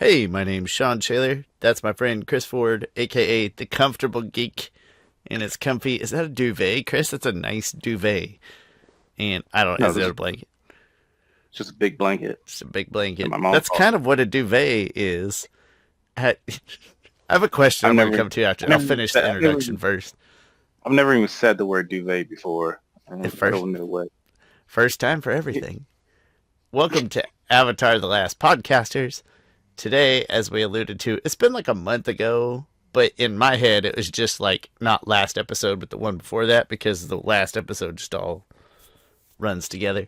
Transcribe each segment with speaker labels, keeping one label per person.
Speaker 1: Hey, my name's Shawn Shaler. That's my friend Chris Ford, aka the Comfortable Geek. And it's comfy. Is that a duvet, Chris? That's a nice duvet. And I don't.
Speaker 2: No,
Speaker 1: Is
Speaker 2: this
Speaker 1: that
Speaker 2: is
Speaker 1: a blanket?
Speaker 2: just a big blanket
Speaker 1: It's a big
Speaker 2: that
Speaker 1: blanket.
Speaker 2: my mom
Speaker 1: That's
Speaker 2: bought
Speaker 1: kind
Speaker 2: me.
Speaker 1: of what a duvet is. I have a question.
Speaker 2: I've
Speaker 1: I'm going to
Speaker 2: never,
Speaker 1: come to you after.
Speaker 2: I've
Speaker 1: I'll
Speaker 2: never, even
Speaker 1: finish
Speaker 2: said,
Speaker 1: the introduction first.
Speaker 2: I've never even said the word duvet before. I
Speaker 1: First,
Speaker 2: don't know what.
Speaker 1: first time for everything. Welcome to Avatar: The Last Podcasters. Today, as we alluded to, it's been like a month ago, but in my head, it was just like not last episode, but the one before that, because the last episode just all runs together.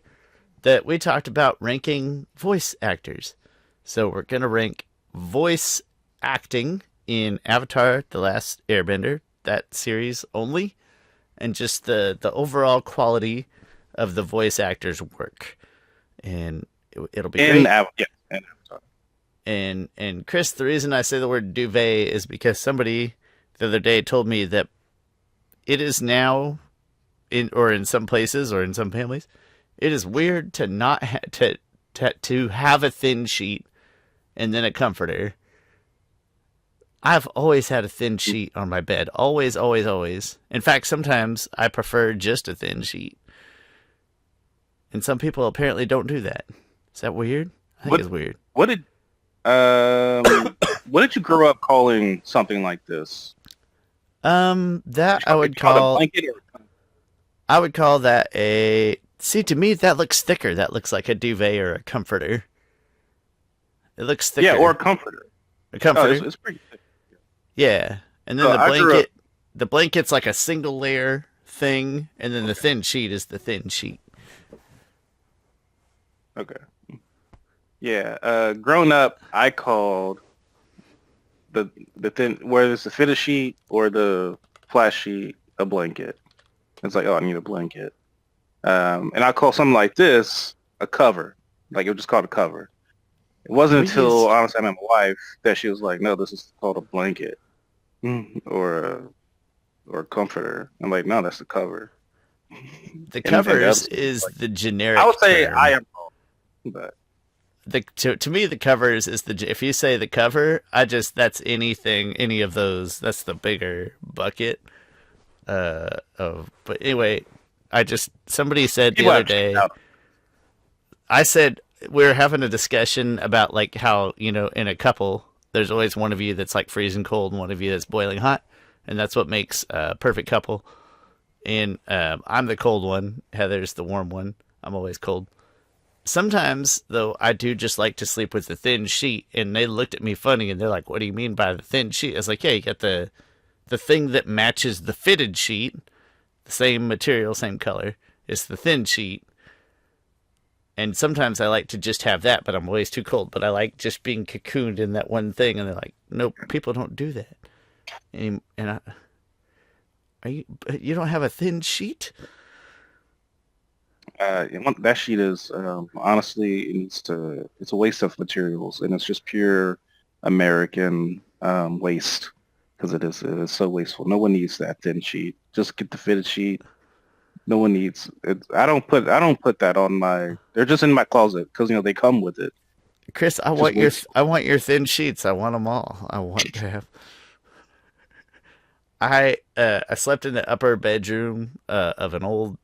Speaker 1: That we talked about ranking voice actors. So we're going to rank voice acting in Avatar: The Last Airbender, that series only, and just the overall quality of the voice actors' work. And it'll be great.
Speaker 2: And Avatar.
Speaker 1: And Chris, the reason I say the word duvet is because somebody the other day told me that it is now in some places or in some families, it is weird to not to have a thin sheet and then a comforter. I've always had a thin sheet on my bed. Always, always, always. In fact, sometimes I prefer just a thin sheet. And some people apparently don't do that. Is that weird? I think
Speaker 2: What
Speaker 1: it's weird.
Speaker 2: what did what did you grow up calling something like this?
Speaker 1: That I
Speaker 2: Did
Speaker 1: would
Speaker 2: you call it a
Speaker 1: call
Speaker 2: blanket or
Speaker 1: I would call that a. See, to me, that looks thicker. That looks like a duvet or a comforter. It looks
Speaker 2: yeah, or
Speaker 1: thicker.
Speaker 2: a comforter?
Speaker 1: A
Speaker 2: Oh,
Speaker 1: comforter?
Speaker 2: it's pretty thick.
Speaker 1: Yeah. And then
Speaker 2: So I grew up.
Speaker 1: the blanket's like a single layer thing, and then the
Speaker 2: Okay,
Speaker 1: thin sheet is the thin sheet.
Speaker 2: okay, yeah. Growing up, I called the thin, whether it's the fitted sheet or the flat sheet, a blanket. It's like, oh, I need a blanket. And I call something like this a cover. Like it was just called a cover. It wasn't
Speaker 1: We
Speaker 2: until
Speaker 1: used
Speaker 2: honestly I met my wife that she was like, no, this is called a blanket or a comforter. I'm like, no, that's the cover.
Speaker 1: the
Speaker 2: And the other
Speaker 1: covers
Speaker 2: stuff is
Speaker 1: is
Speaker 2: like,
Speaker 1: the
Speaker 2: I would
Speaker 1: generic
Speaker 2: say I
Speaker 1: term.
Speaker 2: am wrong, but
Speaker 1: To me, the covers is the. If you say the cover, that's anything, any of those. That's the bigger bucket. But anyway, somebody said the
Speaker 2: people
Speaker 1: other
Speaker 2: have changed
Speaker 1: day.
Speaker 2: out.
Speaker 1: I said we were having a discussion about like how in a couple there's always one of you that's like freezing cold and one of you that's boiling hot, and that's what makes a perfect couple. And I'm the cold one. Heather's the warm one. I'm always cold. Sometimes though, I do just like to sleep with the thin sheet, and they looked at me funny and they're like, "What do you mean by the thin sheet?" I was like, "Yeah, you got the thing that matches the fitted sheet, the same material, same color. It's the thin sheet." And sometimes I like to just have that, but I'm always too cold. But I like just being cocooned in that one thing. And they're like, nope, people don't do that. You don't have a thin sheet?
Speaker 2: That sheet is honestly it's a waste of materials, and it's just pure American waste because it is so wasteful. No one needs that thin sheet. Just get the fitted sheet. No one needs it. I don't put that on my. They're just in my closet because they come with it.
Speaker 1: Chris,
Speaker 2: Just wasteful.
Speaker 1: I want your thin sheets. I want them all. I want to have. I slept in the upper bedroom of an old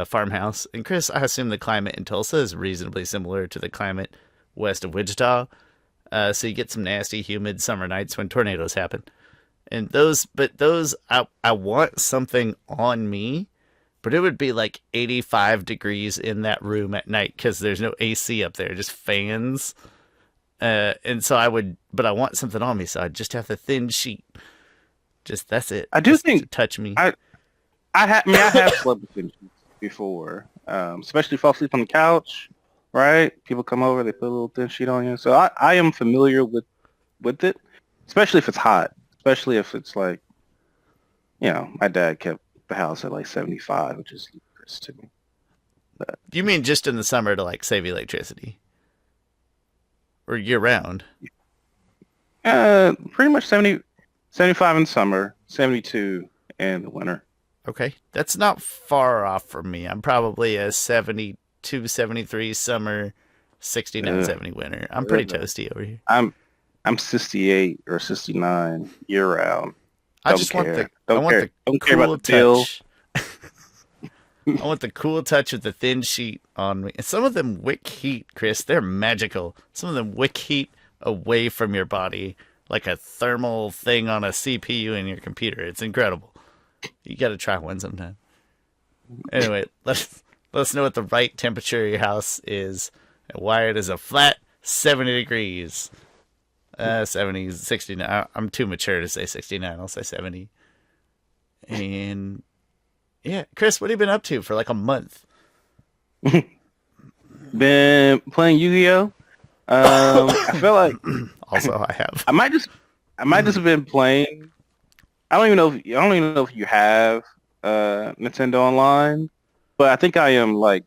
Speaker 1: farmhouse, and Chris, I assume the climate in Tulsa is reasonably similar to the climate west of Wichita. So you get some nasty, humid summer nights when tornadoes happen. And I want something on me, but it would be like 85 degrees in that room at night because there's no AC up there, just fans. And so but I want something on me, so I just have the thin sheet. Just that's it,
Speaker 2: I do
Speaker 1: just to
Speaker 2: think
Speaker 1: touch me.
Speaker 2: I have slept with thin sheets before, especially fall asleep on the couch. Right? People come over, they put a little thin sheet on you. So I am familiar with it, especially if it's hot, especially if it's like, my dad kept the house at like 75, which is ludicrous to me. But
Speaker 1: You mean just in the summer to like save electricity, or year round?
Speaker 2: pretty much 75 in summer, 72 in the winter.
Speaker 1: Okay, that's not far off from me. I'm probably a 72, 73 summer, 69,
Speaker 2: Uh,
Speaker 1: 70 winter. I'm pretty
Speaker 2: uh,
Speaker 1: toasty over here.
Speaker 2: I'm I'm 68 or 69 year round.
Speaker 1: I
Speaker 2: Don't
Speaker 1: just want
Speaker 2: care.
Speaker 1: I
Speaker 2: Don't
Speaker 1: want
Speaker 2: care.
Speaker 1: the
Speaker 2: Don't care about
Speaker 1: cool
Speaker 2: the bill.
Speaker 1: touch. I want the cool touch of the thin sheet on me. And some of them wick heat, Chris. They're magical. Some of them wick heat away from your body like a thermal thing on a CPU in your computer. It's incredible. You got to try one sometime. Anyway, let us know what the right temperature of your house is and why it is a flat 70 degrees. 70, 69. I'm too mature to say 69. I'll say 70. And yeah, Chris, what have you been up to for like a month?
Speaker 2: Been playing Yu-Gi-Oh. I feel like
Speaker 1: Also, I have.
Speaker 2: I might just have been playing. I don't even know if you have Nintendo Online, but I think I am like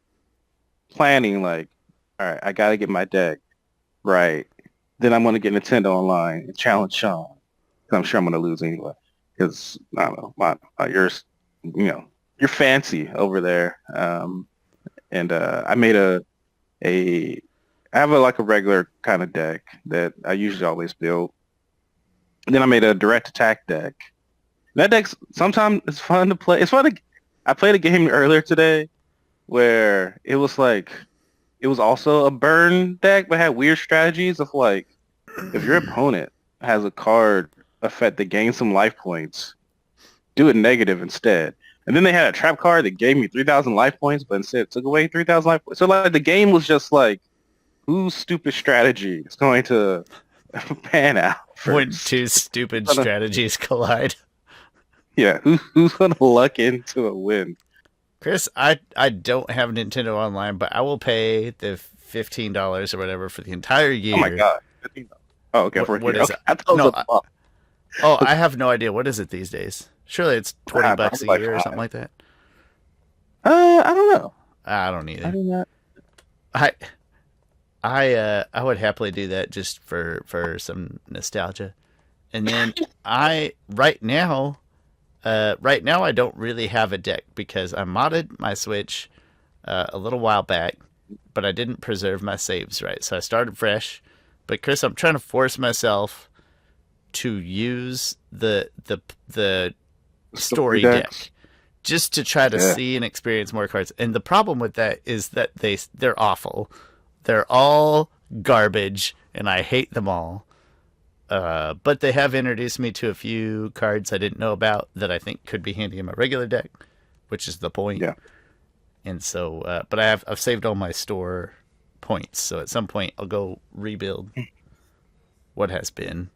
Speaker 2: planning like, all right, I gotta get my deck right. Then I'm gonna get Nintendo Online and challenge Shawn. 'Cause I'm sure I'm gonna lose anyway. Because I don't know, yours, you're fancy over there. And I made a I have like a regular kind of deck that I usually always build. And then I made a direct attack deck. That deck's sometimes it's fun to play. It's fun to. I played a game earlier today where it was like it was also a burn deck, but had weird strategies of like if your opponent has a card effect that gains some life points, do it negative instead. And then they had a trap card that gave me 3,000 life points, but instead took away 3,000 life points. So like the game was just like, whose stupid strategy is going to pan out
Speaker 1: When
Speaker 2: first?
Speaker 1: two stupid strategies collide.
Speaker 2: Yeah, who's going to luck into a win?
Speaker 1: Chris, I don't have Nintendo Online, but I will pay the $15 or whatever for the entire year.
Speaker 2: Oh my god. Oh, okay.
Speaker 1: What is
Speaker 2: okay.
Speaker 1: it?
Speaker 2: I thought
Speaker 1: No,
Speaker 2: it was
Speaker 1: I have no idea. What is it these days? Surely it's $20 a
Speaker 2: like
Speaker 1: year or
Speaker 2: 5.
Speaker 1: something like that.
Speaker 2: I don't know.
Speaker 1: I don't either.
Speaker 2: I do not.
Speaker 1: I I would happily do that just for some nostalgia. And then right now I don't really have a deck because I modded my Switch a little while back, but I didn't preserve my saves right. So I started fresh. But Chris, I'm trying to force myself to use the story deck just to try to see and experience more cards. And the problem with that is that they're awful. They're all garbage, and I hate them all. But they have introduced me to a few cards I didn't know about that I think could be handy in my regular deck, which is the point.
Speaker 2: Yeah.
Speaker 1: And so, but I've saved all my store points, so at some point I'll go rebuild what has been.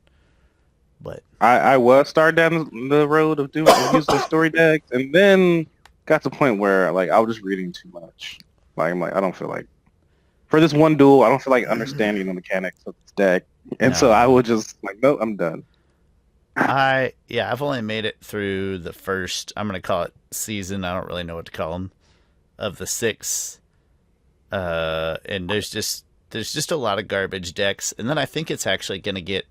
Speaker 1: But
Speaker 2: I was started down the road of using the story decks, and then got to the point where like I was just reading too much. Like I'm like I don't feel like for this one duel I don't feel like understanding the mechanics of this deck, and so I would just like nope, I'm done.
Speaker 1: I've only made it through the first. I'm gonna call it season. I don't really know what to call them of the 6. And there's just a lot of garbage decks, and then I think it's actually gonna get.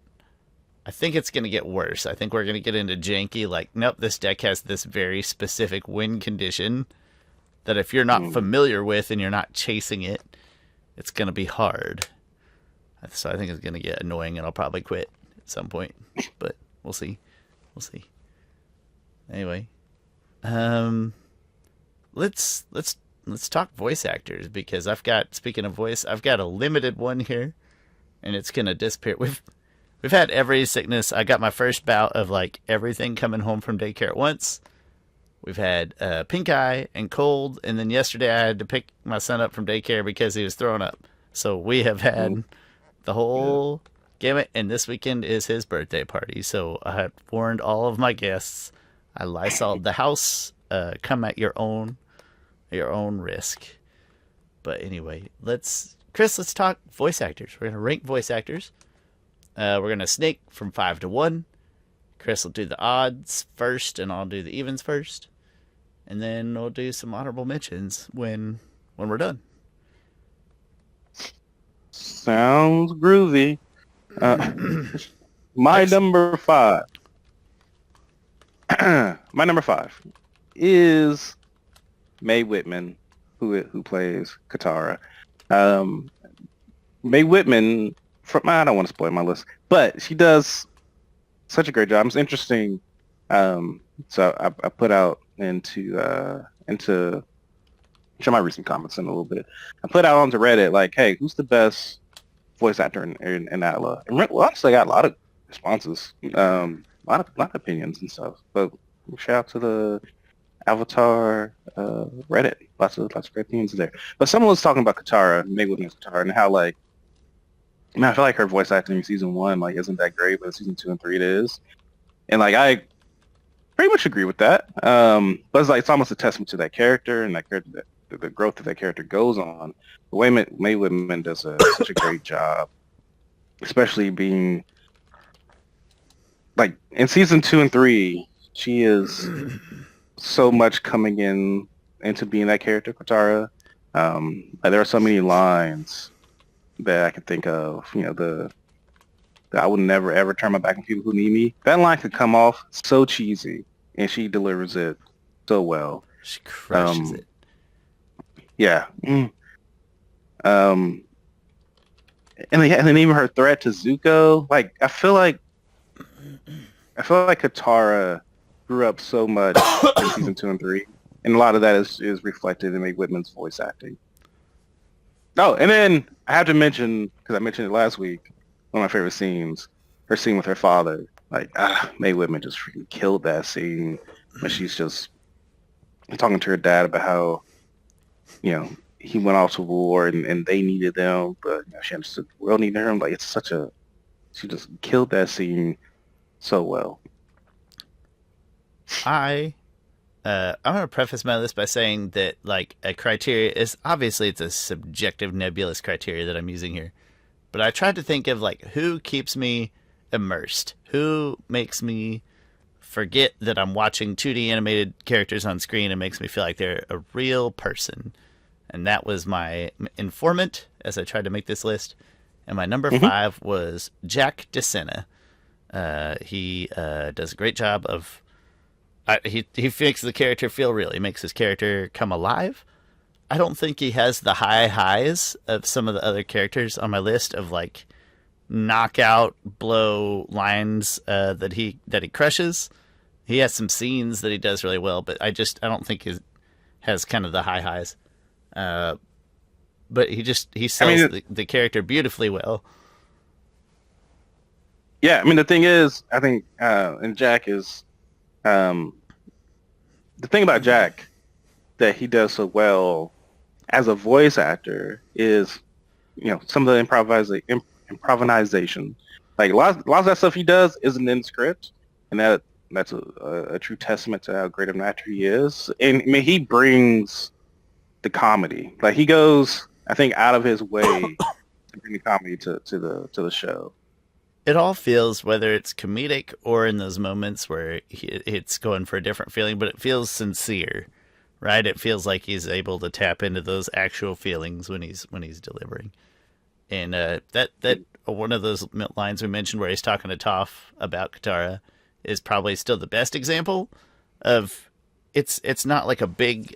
Speaker 1: I think it's going to get worse. I think we're going to get into janky, like, nope, this deck has this very specific win condition that if you're not familiar with and you're not chasing it, it's going to be hard. So I think it's going to get annoying and I'll probably quit at some point. But we'll see. We'll see. Anyway, let's talk voice actors because speaking of voice, I've got a limited one here and it's going to disappear. We've had every sickness. I got my first bout of like everything coming home from daycare at once. We've had pink eye and cold, and then yesterday I had to pick my son up from daycare because he was throwing up. So we have had the whole gamut, and this weekend is his birthday party. So I have warned all of my guests. I Lysoled the house. Come at your own risk. But anyway, let's talk voice actors. We're gonna rank voice actors. We're going to snake from 5 to 1. Chris will do the odds first, and I'll do the evens first. And then we'll do some honorable mentions when we're done.
Speaker 2: Sounds groovy. My number 5. My number 5 is Mae Whitman, who plays Katara. Mae Whitman, I don't want to spoil my list, but she does such a great job. It's interesting. So I put out into share my recent comments in a little bit. I put out onto Reddit like, hey, who's the best voice actor in ATLA? And honestly, I got a lot of responses, a lot of opinions and stuff. But shout out to the Avatar Reddit. Lots of great opinions there. But someone was talking about Katara, Maywood and Katara, and how like, man, I feel like her voice acting in season 1 like isn't that great, but in season 2 and 3 it is. And like I pretty much agree with that. But it's like it's almost a testament to that character and that character, the growth that character goes on. The way May Whitman does such a great job, especially being like in season 2 and 3, she is so much coming into being that character, Katara. Like there are so many lines that I can think of. You know, the I will never ever turn my back on people who need me. That line could come off so cheesy, and she delivers it so well.
Speaker 1: She crushes it.
Speaker 2: Yeah. And then even her threat to Zuko, like I feel like Katara grew up so much in season 2 and 3, and a lot of that is reflected in Mae Whitman's voice acting. Oh, and then I have to mention, because I mentioned it last week, one of my favorite scenes, her scene with her father. Like, Mae Whitman just freaking killed that scene when she's just talking to her dad about how, you know, he went off to war and they needed them, but you know, she understood the world needed him. Like, she just killed that scene so well.
Speaker 1: I'm going to preface my list by saying that, like, a criteria is obviously it's a subjective, nebulous criteria that I'm using here, but I tried to think of like who keeps me immersed, who makes me forget that I'm watching 2D animated characters on screen and makes me feel like they're a real person, and that was my informant as I tried to make this list. And my number 5 was Jack DeSena. He does a great job of. He makes the character feel real. He makes his character come alive. I don't think he has the high highs of some of the other characters on my list of like knockout blow lines that he crushes. He has some scenes that he does really well, but I don't think he has kind of the high highs. But he sells the character beautifully well.
Speaker 2: Yeah, I mean the thing is, I think and Jack is the thing about Jack that he does so well as a voice actor is, you know, some of the improvisation. Like lots of that stuff he does isn't in script, and that's a true testament to how great of an actor he is. And I mean, he brings the comedy. Like he goes, I think, out of his way to bring the comedy to the show.
Speaker 1: It all feels, whether it's comedic or in those moments where it's going for a different feeling, but it feels sincere, right? It feels like he's able to tap into those actual feelings when he's delivering. And that one of those lines we mentioned where he's talking to Toph about Katara is probably still the best example of it's not like a big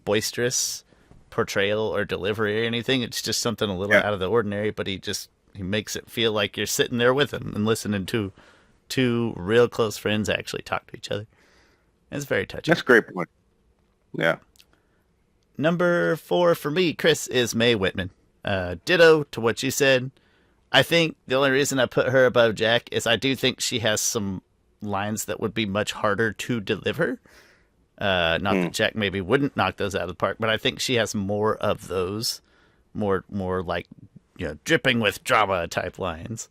Speaker 1: boisterous portrayal or delivery or anything. It's just something a little out of the ordinary, but he makes it feel like you're sitting there with him and listening to two real close friends actually talk to each other. It's very touching.
Speaker 2: That's a great point. Yeah.
Speaker 1: Number 4 for me, Chris, is Mae Whitman. Ditto to what you said. I think the only reason I put her above Jack is I do think she has some lines that would be much harder to deliver. Not that Jack maybe wouldn't knock those out of the park, but I think she has more of those, more like, you know, dripping with drama type lines,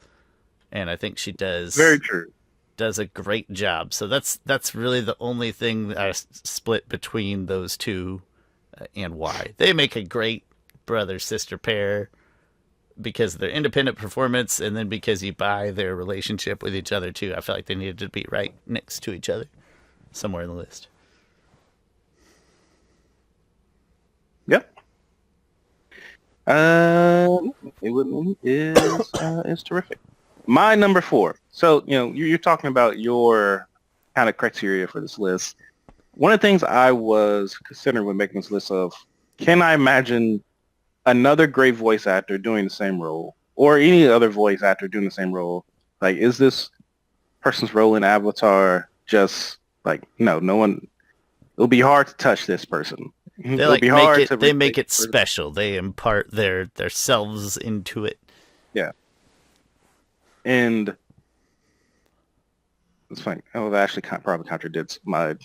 Speaker 1: and I think she does
Speaker 2: very true.
Speaker 1: Does a great job. So that's really the only thing that I split between those two, and why they make a great brother sister pair because of their independent performance, and then because you buy their relationship with each other too. I felt like they needed to be right next to each other somewhere in the list.
Speaker 2: Yep. It is terrific. My number 4. So, you know, you're talking about your kind of criteria for this list. One of the things I was considering when making this list of, can I imagine another great voice actor doing the same role or any other voice actor doing the same role, like, is this person's role in Avatar just like, no one, it'll be hard to touch this person.
Speaker 1: They
Speaker 2: It'll
Speaker 1: like
Speaker 2: be
Speaker 1: make
Speaker 2: hard
Speaker 1: it.
Speaker 2: to
Speaker 1: They make
Speaker 2: replace
Speaker 1: it
Speaker 2: this person.
Speaker 1: special. They impart their selves into it.
Speaker 2: Yeah. And it's funny. Oh, that actually probably contradicts my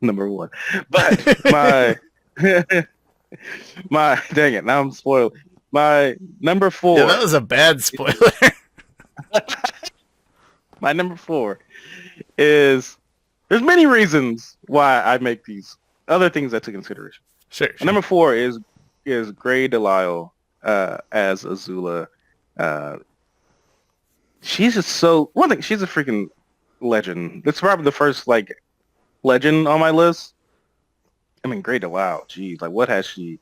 Speaker 2: number one. But my my dang it, now I'm spoiled. My number
Speaker 1: Yeah, that
Speaker 2: four.
Speaker 1: was a bad spoiler.
Speaker 2: My number four is there's many reasons why I make these other things into consideration.
Speaker 1: Sure.
Speaker 2: And number four is Gray Delisle as Azula. Uh, she's just so one thing. She's a freaking legend. It's probably the first like legend on my list. I mean, Gray Delisle. Geez, like what has she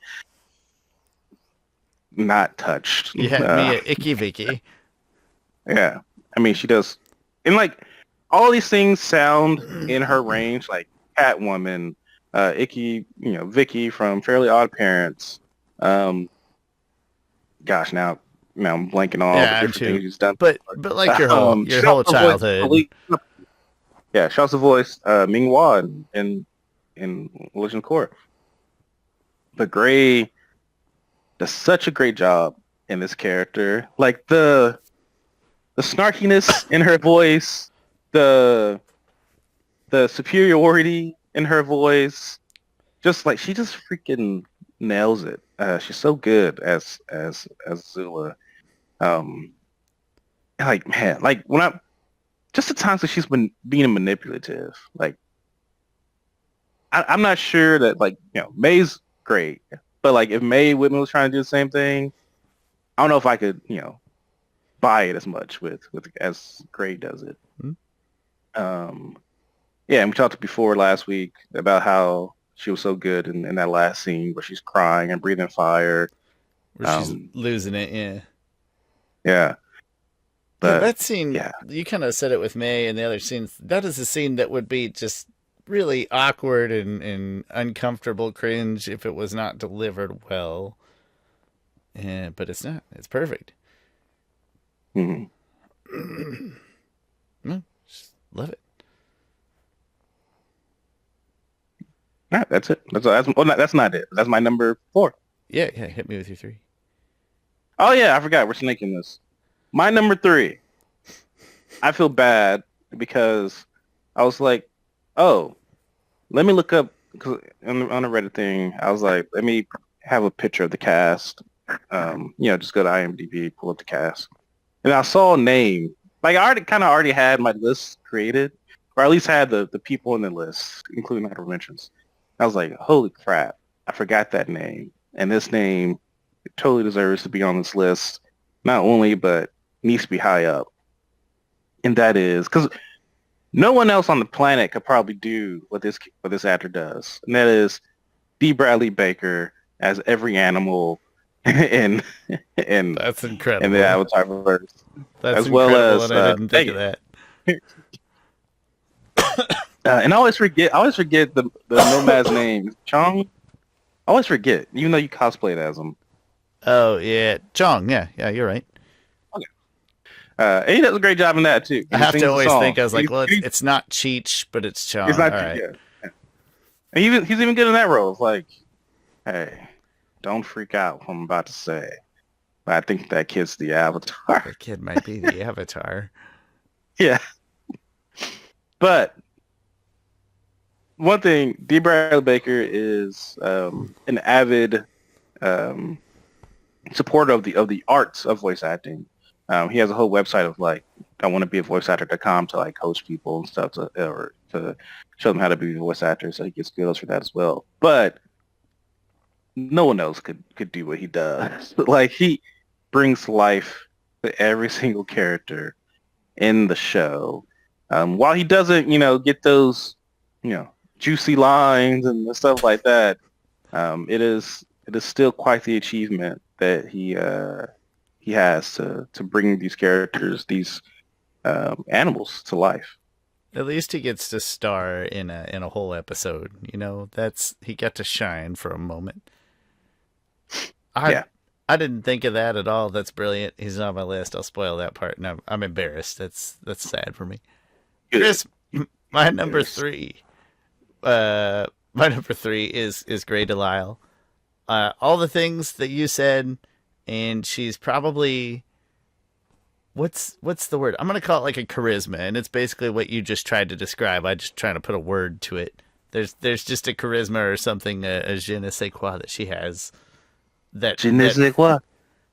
Speaker 2: not touched?
Speaker 1: You had me at Icky Vicky.
Speaker 2: Yeah, I mean, she does, and like all these things sound in her range, like Catwoman, Icky, Vicky from Fairly Odd Parents. Gosh, now I'm blanking on all the
Speaker 1: Yeah, I'm
Speaker 2: different
Speaker 1: too.
Speaker 2: things she's done.
Speaker 1: But like your whole
Speaker 2: She also voiced
Speaker 1: childhood.
Speaker 2: Police- Yeah, she also voiced Ming Hua in Legend of Korra. But Gray does such a great job in this character. Like the snarkiness in her voice, the superiority in her voice, just like she just freaking nails it. She's so good as Zula. Like man, like when I just the times that she's been being manipulative. Like I'm not sure that like May's great, but like if May Whitman was trying to do the same thing, I don't know if I could buy it as much with as Gray does it.
Speaker 1: Hmm?
Speaker 2: Yeah, and we talked before last week about how she was so good in that last scene where she's crying and breathing fire.
Speaker 1: Where she's losing it, yeah.
Speaker 2: Yeah. But
Speaker 1: that scene,
Speaker 2: yeah.
Speaker 1: you kind of said it with May and the other scenes. That is a scene that would be just really awkward and uncomfortable cringe if it was not delivered well. Yeah, but it's not. It's perfect.
Speaker 2: Mm-hmm.
Speaker 1: No, just love it.
Speaker 2: Yeah, that's it. That's not it. That's my number 4.
Speaker 1: Yeah, hit me with your 3.
Speaker 2: Oh yeah, I forgot we're snaking this. My number 3. I feel bad because I was like, oh, let me look up because on the Reddit thing, I was like, let me have a picture of the cast. Just go to IMDb, pull up the cast, and I saw a name. Like I already had my list created, or at least had the people in the list, including honorable mentions. I was like, holy crap, I forgot that name, and this name totally deserves to be on this list. Not only, but needs to be high up, and that is because no one else on the planet could probably do what this actor does, and that is D. Bradley Baker as every animal in
Speaker 1: That's incredible.
Speaker 2: in the Avatar verse.
Speaker 1: That's
Speaker 2: as well
Speaker 1: incredible,
Speaker 2: as
Speaker 1: and I didn't think of that.
Speaker 2: And I always forget the nomad's name. Chong? I always forget, even though you cosplayed as him.
Speaker 1: Oh yeah, Chong. Yeah, you're right.
Speaker 2: Okay. And he does a great job in that too.
Speaker 1: I have to always think. I was like, well, it's not Cheech, but it's Chong.
Speaker 2: It's not
Speaker 1: all
Speaker 2: Cheech,
Speaker 1: right.
Speaker 2: yeah. And he's even good in that role. It's like, hey, don't freak out what I'm about to say. But I think that kid's the Avatar.
Speaker 1: The kid might be the Avatar.
Speaker 2: Yeah. But one thing, D. Bradley Baker is an avid supporter of the arts of voice acting. He has a whole website of like, I want to be a voice actor.com to like coach people and stuff to show them how to be a voice actor. So he gets kudos for that as well. But no one else could do what he does. Like he brings life to every single character in the show. While he doesn't, get those, juicy lines and stuff like that, it is still quite the achievement that he has to bring these characters, these animals to life.
Speaker 1: At least he gets to star in a whole episode. He got to shine for a moment.
Speaker 2: Yeah.
Speaker 1: I didn't think of that at all. That's brilliant. He's not on my list. I'll spoil that part, and I'm embarrassed. That's sad for me.
Speaker 2: Good.
Speaker 1: Chris, my number
Speaker 2: There's
Speaker 1: three. My number three is Gray Delisle. All the things that you said, and she's probably what's the word? I'm gonna call it like a charisma, and it's basically what you just tried to describe. I just trying to put a word to it. There's just a charisma or something, a je ne sais quoi that she has.
Speaker 2: je ne
Speaker 1: That
Speaker 2: sais quoi.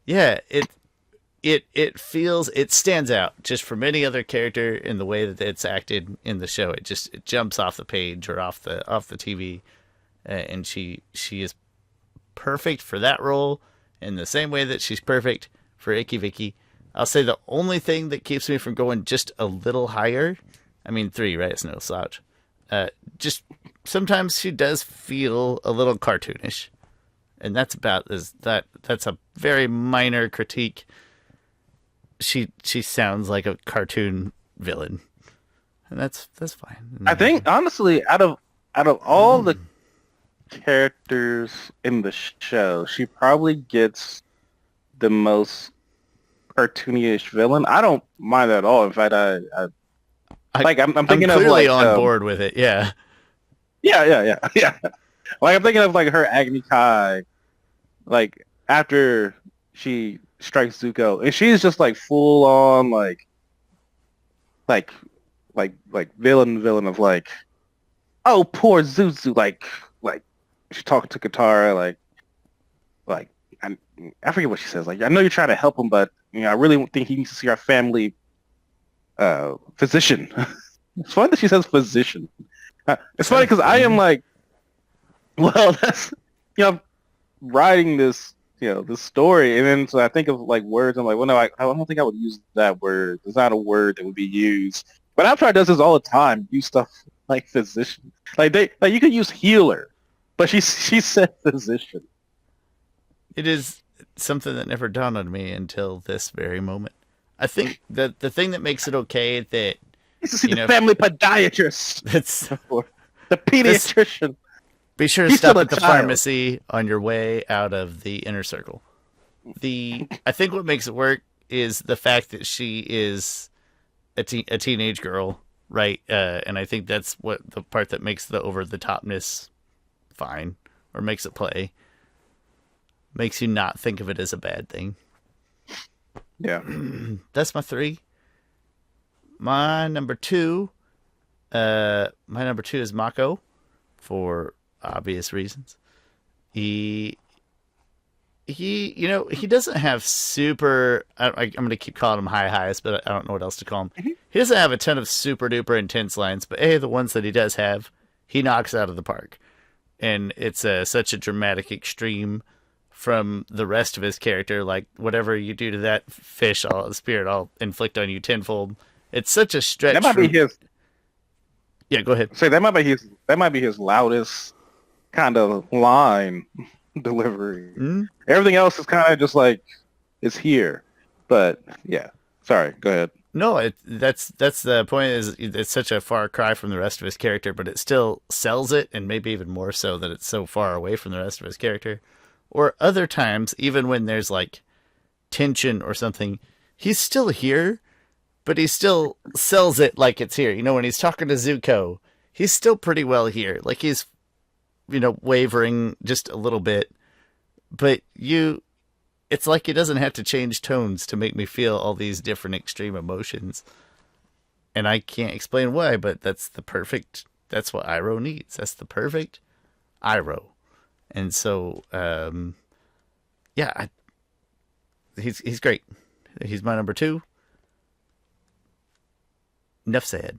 Speaker 1: yeah, it stands out just from any other character in the way that it's acted in the show. It jumps off the page or off the TV, and she is perfect for that role in the same way that she's perfect for Icky Vicky. I'll say the only thing that keeps me from going just a little higher, I mean 3, right? It's no slouch. Just sometimes she does feel a little cartoonish, and that's about as that's a very minor critique. She sounds like a cartoon villain, and that's
Speaker 2: I
Speaker 1: fine.
Speaker 2: think honestly, out of all the characters in the show, she probably gets the most cartoony-ish villain. I don't mind that at all. In fact, I like I'm
Speaker 1: I'm
Speaker 2: thinking of
Speaker 1: clearly
Speaker 2: like
Speaker 1: on board with it. Yeah,
Speaker 2: yeah. Like I'm thinking of like her Agni Kai, like after she strikes Zuko, and she's just like full on like like villain of like, oh poor Zuzu, like she talking to Katara like I, I forget what she says. Like I know you're trying to help him, but you know I really think he needs to see our family physician. It's funny that she says physician. It's funny because I am like, well, that's I'm writing this this story, and then so I think of like words. I'm like, well, no, I don't think I would use that word. It's not a word that would be used. But Avatar does this all the time. Use stuff like physician. Like you could use healer, but she said physician.
Speaker 1: it is something that never dawned on me until this very moment. I think that the thing that makes it okay that
Speaker 2: Needs to see
Speaker 1: you
Speaker 2: the
Speaker 1: know
Speaker 2: family podiatrist
Speaker 1: that's
Speaker 2: or the
Speaker 1: this.
Speaker 2: pediatrician.
Speaker 1: Be sure to
Speaker 2: He's
Speaker 1: stop
Speaker 2: still a
Speaker 1: at the
Speaker 2: child.
Speaker 1: pharmacy on your way out of the inner circle. The I think what makes it work is the fact that she is a teenage girl, right? And I think that's what the part that makes the over the topness fine or makes it play. Makes you not think of it as a bad thing.
Speaker 2: Yeah.
Speaker 1: That's my 3. My number 2, my number 2 is Mako for obvious reasons. He he doesn't have super. I'm going to keep calling him high highs, but I don't know what else to call him.
Speaker 2: Mhm.
Speaker 1: He doesn't have a ton of super duper intense lines, but hey, the ones that he does have, he knocks out of the park, and it's such a dramatic extreme from the rest of his character. Like whatever you do to that fish, I'll spirit, I'll inflict on you tenfold. It's such a
Speaker 2: That
Speaker 1: stretch
Speaker 2: might be
Speaker 1: from.
Speaker 2: his.
Speaker 1: Yeah, go ahead.
Speaker 2: Say that might be his. That might be his loudest kind of line delivery.
Speaker 1: Mm?
Speaker 2: Everything else is kind of just like it's here, but yeah. Sorry, go ahead.
Speaker 1: No, that's the point. Is it's such a far cry from the rest of his character, but it still sells it, and maybe even more so that it's so far away from the rest of his character. Or other times, even when there's like tension or something, he's still here, but he still sells it like it's here. When he's talking to Zuko, he's still pretty well here. Like he's wavering just a little bit, but it's like he doesn't have to change tones to make me feel all these different extreme emotions. And I can't explain why, but that's what Iroh needs. That's the perfect Iroh. And so, yeah, he's great. He's my number 2. Enough said.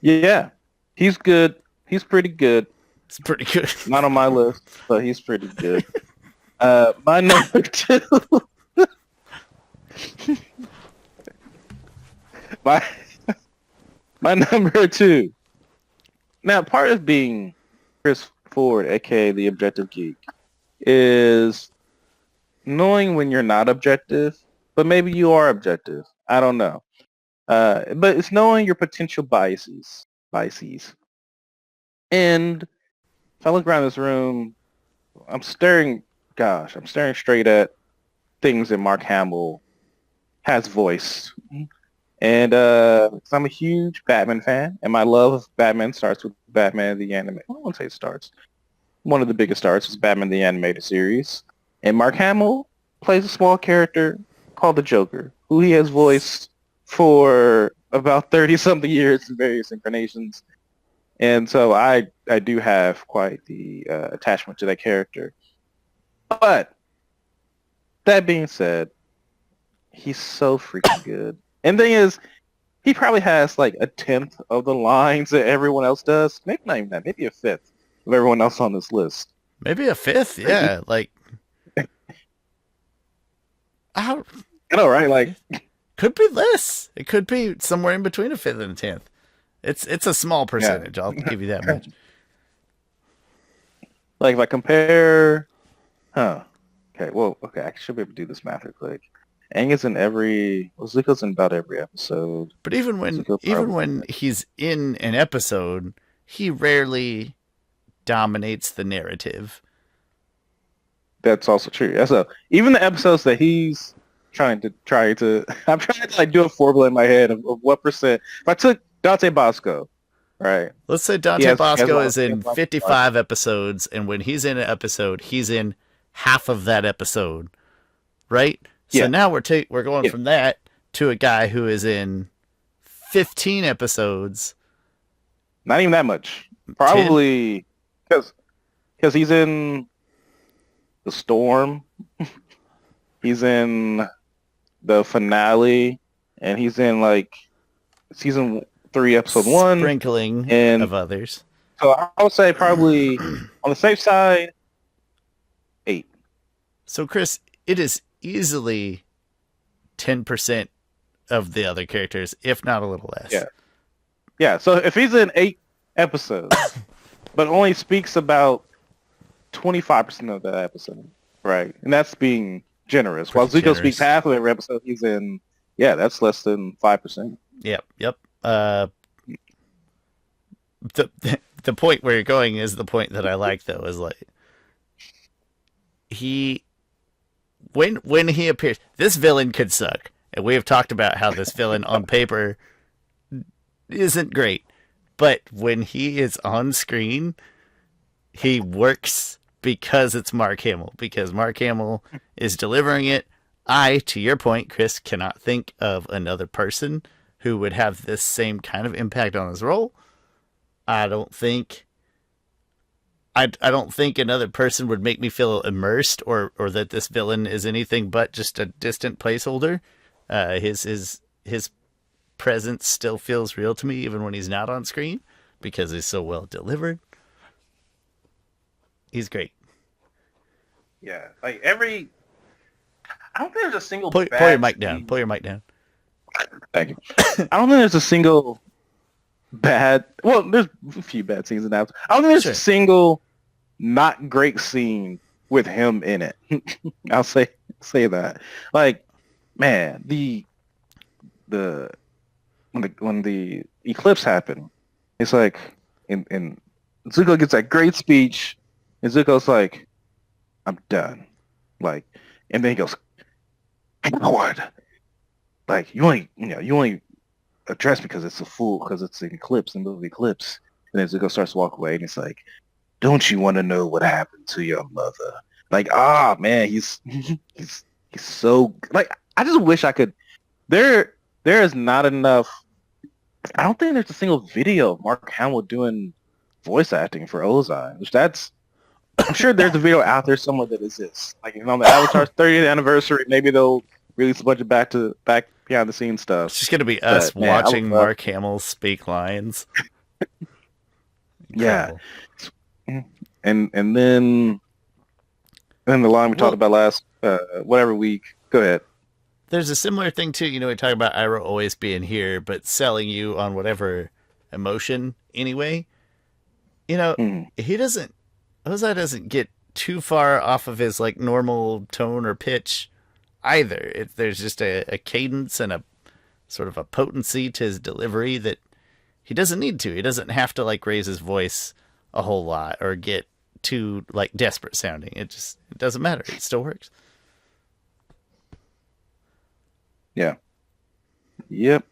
Speaker 2: Yeah, he's good. He's pretty good.
Speaker 1: It's pretty good.
Speaker 2: Not on my list, but he's pretty good. My number 2. My my number 2. Now, part of being Chris Ford, aka the Objective Geek, is knowing when you're not objective, but maybe you are objective. I don't know. But it's knowing your potential biases. And if I look around this room, I'm staring. Gosh, I'm staring straight at things that Mark Hamill has voiced. And 'cause I'm a huge Batman fan, and my love of Batman starts with Batman the anime. I won't say it starts. One of the biggest starts was Batman the animated series, and Mark Hamill plays a small character called the Joker, who he has voiced for about 30 something years in various incarnations. And so I do have quite the attachment to that character. But that being said, he's so freaking good. And the thing is, he probably has like a tenth of the lines that everyone else does. Maybe not even that. Maybe a fifth of everyone else on this list.
Speaker 1: Maybe a fifth. Yeah, like I
Speaker 2: know, right? Like,
Speaker 1: could be less. It could be somewhere in between a fifth and a tenth. It's a small percentage. Yeah. I'll give you that much.
Speaker 2: Like if I compare, okay, well, okay, I should be able to do this math real quick. Aang is in Zuko's in about every episode.
Speaker 1: But even when he's in an episode, he rarely dominates the narrative.
Speaker 2: That's also true. So even the episodes that he's trying to I'm trying to like do a formula in my head of what percent. If I took Dante Bosco, right?
Speaker 1: Let's say Dante Bosco is in 55 episodes, and when he's in an episode, he's in half of that episode, right? So now we're going from that to a guy who is in 15 episodes.
Speaker 2: Not even that much. Probably because he's in The Storm. He's in the finale, and he's in like season 3, episode 1.
Speaker 1: Sprinkling of others.
Speaker 2: So I would say probably on the safe side, 8.
Speaker 1: So Chris, it is easily 10% of the other characters, if not a little less.
Speaker 2: Yeah. So if he's in 8 episodes, but only speaks about 25% of that episode, right? And that's being generous. While Zuko speaks half of every episode, he's in. Yeah, that's less than 5%.
Speaker 1: Yep. The point where you're going is the point that I like, though, is like when he appears, this villain could suck, and we have talked about how this villain on paper isn't great, but when he is on screen, he works because it's Mark Hamill, because Mark Hamill is delivering it. To your point, Chris, cannot think of another person who would have this same kind of impact on his role. I don't think another person would make me feel immersed or that this villain is anything but just a distant placeholder. His presence still feels real to me even when he's not on screen because he's so well delivered. He's great.
Speaker 2: Yeah, like I don't think there's a single
Speaker 1: pull your mic down. Pull your mic down.
Speaker 2: Thank you. I don't think there's a single bad. Well, there's a few bad scenes in that. I don't think there's a single not great scene with him in it. I'll say that. Like, man, when the eclipse happened, it's like, and Zuko gets that great speech, and Zuko's like, "I'm done." Like, and then he goes, "Coward! Like, you only address because it's a fool, because it's an eclipse, in the movie Eclipse." And then Zuko starts to walk away, and he's like, "Don't you want to know what happened to your mother?" Like, man, he's so, like, I just wish I could. There is not enough. I don't think there's a single video of Mark Hamill doing voice acting for Ozai, which I'm sure there's a video out there somewhere that exists. Like, on the Avatar's 30th anniversary, maybe they'll release a bunch of back behind the scenes stuff.
Speaker 1: It's just gonna be us watching Mark Hamill speak lines.
Speaker 2: Yeah, and then the line we talked about last whatever week. Go ahead.
Speaker 1: There's a similar thing too. We talk about Iroh always being here, but selling you on whatever emotion anyway. Ozai doesn't get too far off of his like normal tone or pitch either. There's just a cadence and a sort of a potency to his delivery that he doesn't need to. He doesn't have to like raise his voice a whole lot or get too like desperate sounding. It doesn't matter. It still works.
Speaker 2: Yeah. Yep.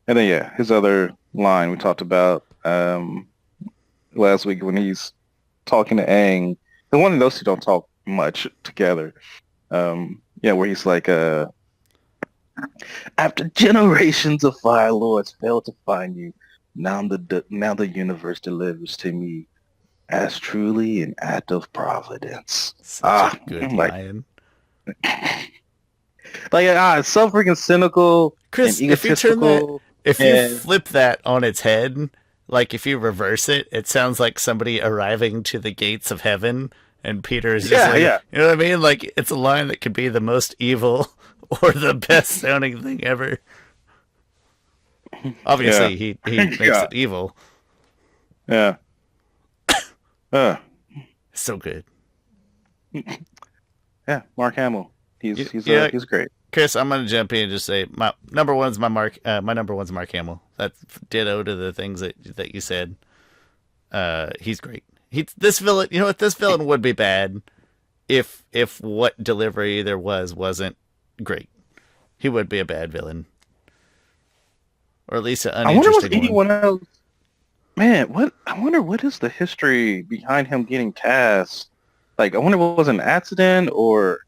Speaker 2: And then his other line we talked about last week when he's talking to Aang. The one of those two don't talk much together. Where he's like, after generations of Fire Lords failed to find you, now the universe delivers to me as truly an act of providence.
Speaker 1: Such a good line.
Speaker 2: It's so freaking cynical,
Speaker 1: Chris,
Speaker 2: and egotistical.
Speaker 1: If you flip that on its head, like if you reverse it, it sounds like somebody arriving to the gates of heaven, and Peter is just you know what I mean? Like, it's a line that could be the most evil or the best sounding thing ever. Obviously, he makes it evil.
Speaker 2: Yeah.
Speaker 1: So good.
Speaker 2: Yeah, Mark Hamill. He's great.
Speaker 1: Chris, I'm gonna jump in and just say my number one's Mark Hamill. That's ditto to the things that you said. He's great. This villain, you know what? This villain would be bad if what delivery there wasn't great. He would be a bad villain, or at least an uninteresting one.
Speaker 2: Anyone else? Man, I wonder what is the history behind him getting cast? Like, I wonder if it was an accident or,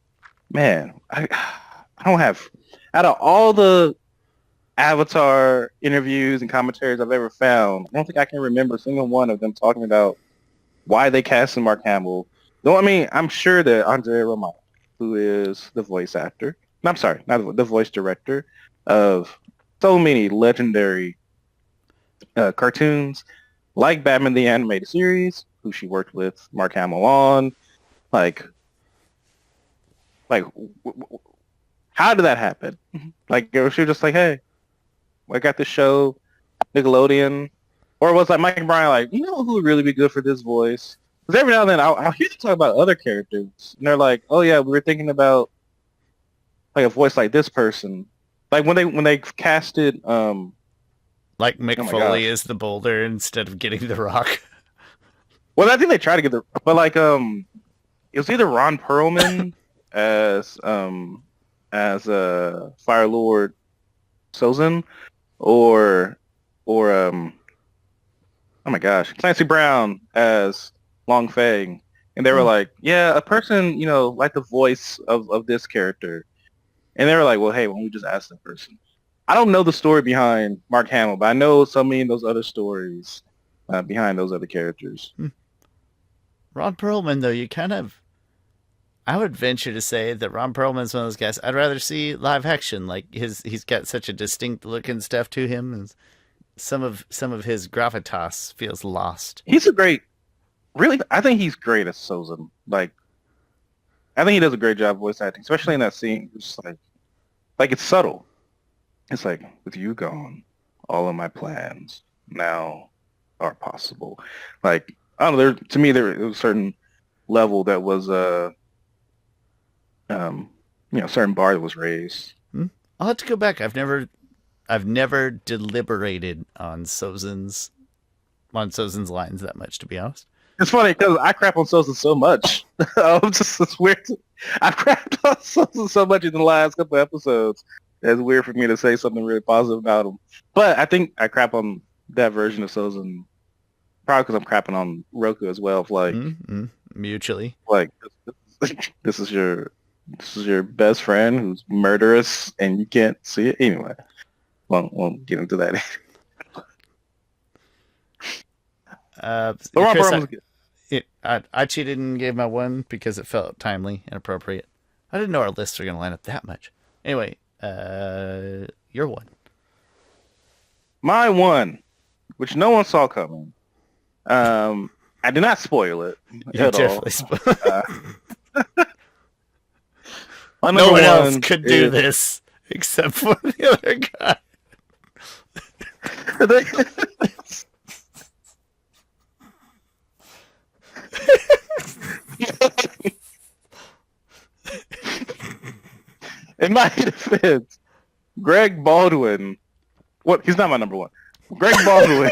Speaker 2: man, I don't have, out of all the Avatar interviews and commentaries I've ever found, I don't think I can remember a single one of them talking about why they casted Mark Hamill. Though, I mean, I'm sure that Andrea Romano, who is the voice actor, I'm sorry, not the voice director of so many legendary cartoons, like Batman the Animated Series, who she worked with Mark Hamill on. How did that happen? Like, she was just like, hey, I got this show, Nickelodeon. Or was like Mike and Bryan like, you know who would really be good for this voice? Because every now and then I'll hear them talk about other characters. And they're like, oh yeah, we were thinking about like a voice like this person. Like when they casted
Speaker 1: like Mick Foley is the Boulder instead of getting the Rock.
Speaker 2: Well, I think they tried to get but like it was either Ron Perlman as Fire Lord Sozin or oh my gosh, Clancy Brown as Long Feng. And they were like, yeah, a person, you know, like the voice of this character. And they were like, well, hey, why don't we just ask that person? I don't know the story behind Mark Hamill, but I know so many of those other stories behind those other characters.
Speaker 1: Ron Perlman, though, I would venture to say that Ron Perlman's one of those guys I'd rather see live action. Like he's got such a distinct look and stuff to him, and some of his gravitas feels lost.
Speaker 2: He's I think he's great as Sozin. Like, I think he does a great job voice acting, especially in that scene. It's like it's subtle. It's like, with you gone, all of my plans now are possible. Like, I don't know, to me there was a certain level that was certain bar that was raised.
Speaker 1: I'll have to go back. I've never deliberated on Sozin's lines that much, to be honest.
Speaker 2: It's funny because I crap on Sozin so much. It's weird. I've crapped on Sozin so much in the last couple episodes. It's weird for me to say something really positive about him. But I think I crap on that version of Sozin probably because I'm crapping on Roku as well. Like,
Speaker 1: mutually.
Speaker 2: Like, this is your best friend who's murderous and you can't see it anyway. Won't get into that.
Speaker 1: Chris, I cheated and gave my one because it felt timely and appropriate. I didn't know our lists were going to line up that much. Anyway, your one.
Speaker 2: My one, which no one saw coming. I did not spoil it
Speaker 1: You
Speaker 2: at
Speaker 1: definitely
Speaker 2: all.
Speaker 1: No one else could do this except for the other guy.
Speaker 2: In my defense, Greg Baldwin. What? He's not my number one. Greg Baldwin.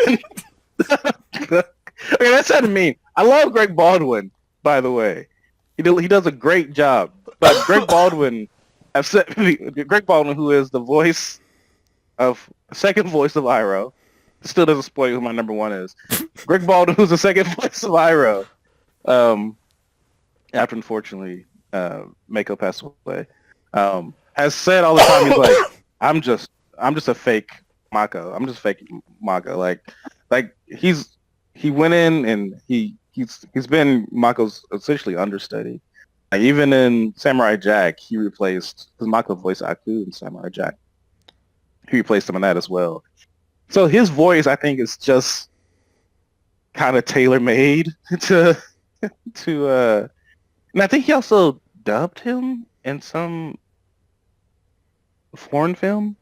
Speaker 2: Okay, that sounded mean. I love Greg Baldwin, by the way. He does a great job. But Greg Baldwin, Greg Baldwin, who is the voice of second voice of Iroh, still doesn't spoil who my number one is. Greg Baldwin, who's the second voice of Iroh, after unfortunately Mako passed away, has said all the time, he's like, I'm just a fake Mako. I'm just fake Mako. Like he went in and he's been Mako's essentially understudy. Like, even in Samurai Jack, he replaced, because Mako voiced Aku in Samurai Jack. He replaced him in that as well. So his voice, I think, is just kind of tailor-made to and I think he also dubbed him in some foreign film,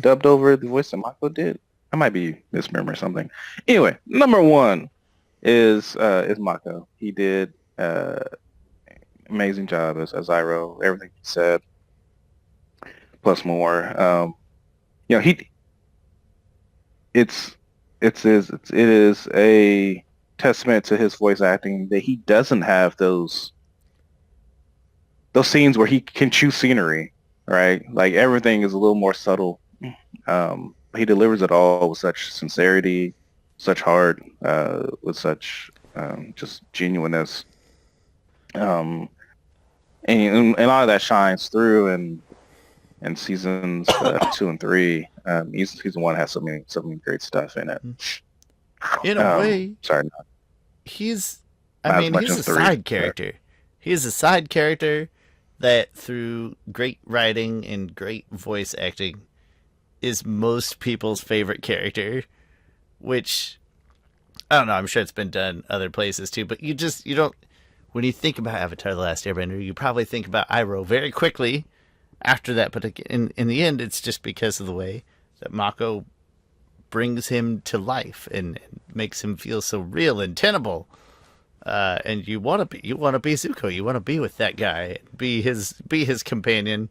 Speaker 2: dubbed over the voice that Mako did. I might be misremembering something. Anyway, number one is Mako. He did amazing job as Iroh. Everything he said, plus more. You know, it is a testament to his voice acting that he doesn't have those scenes where he can choose scenery, right? Like, everything is a little more subtle. He delivers it all with such sincerity, such heart, with such just genuineness. And a lot of that shines through in seasons 2 and 3. Season 1 has so many great stuff in it.
Speaker 1: In a way,
Speaker 2: sorry,
Speaker 1: he's
Speaker 2: not
Speaker 1: he's a side character. He's a side character that, through great writing and great voice acting, is most people's favorite character. Which, I don't know, I'm sure it's been done other places too, but you don't, when you think about Avatar: The Last Airbender, you probably think about Iroh very quickly after that, but in the end, it's just because of the way that Mako brings him to life and makes him feel so real and tenable. And you want to be Zuko. You want to be with that guy, be his companion,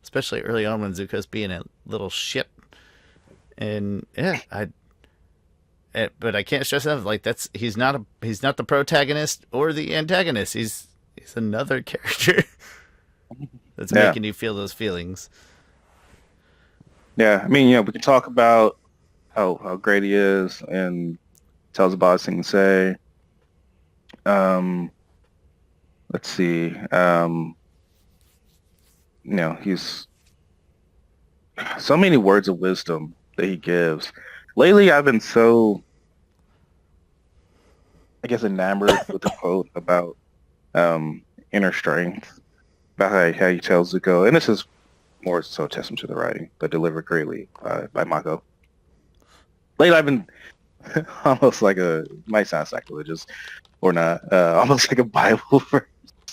Speaker 1: especially early on when Zuko's being a little shit. And yeah, but I can't stress enough, like, he's not the protagonist or the antagonist. He's another character that's making you feel those feelings.
Speaker 2: Yeah, I mean, we can talk about how great he is and tells about Sing Say. Let's see. He's so many words of wisdom that he gives. Lately, I've been so, I guess, enamored with the quote about inner strength, about how he tells Zuko, and this is more so a testament to the writing, but delivered greatly by Mako. Lately, I've been almost like might sound sacrilegious or not, almost like a Bible verse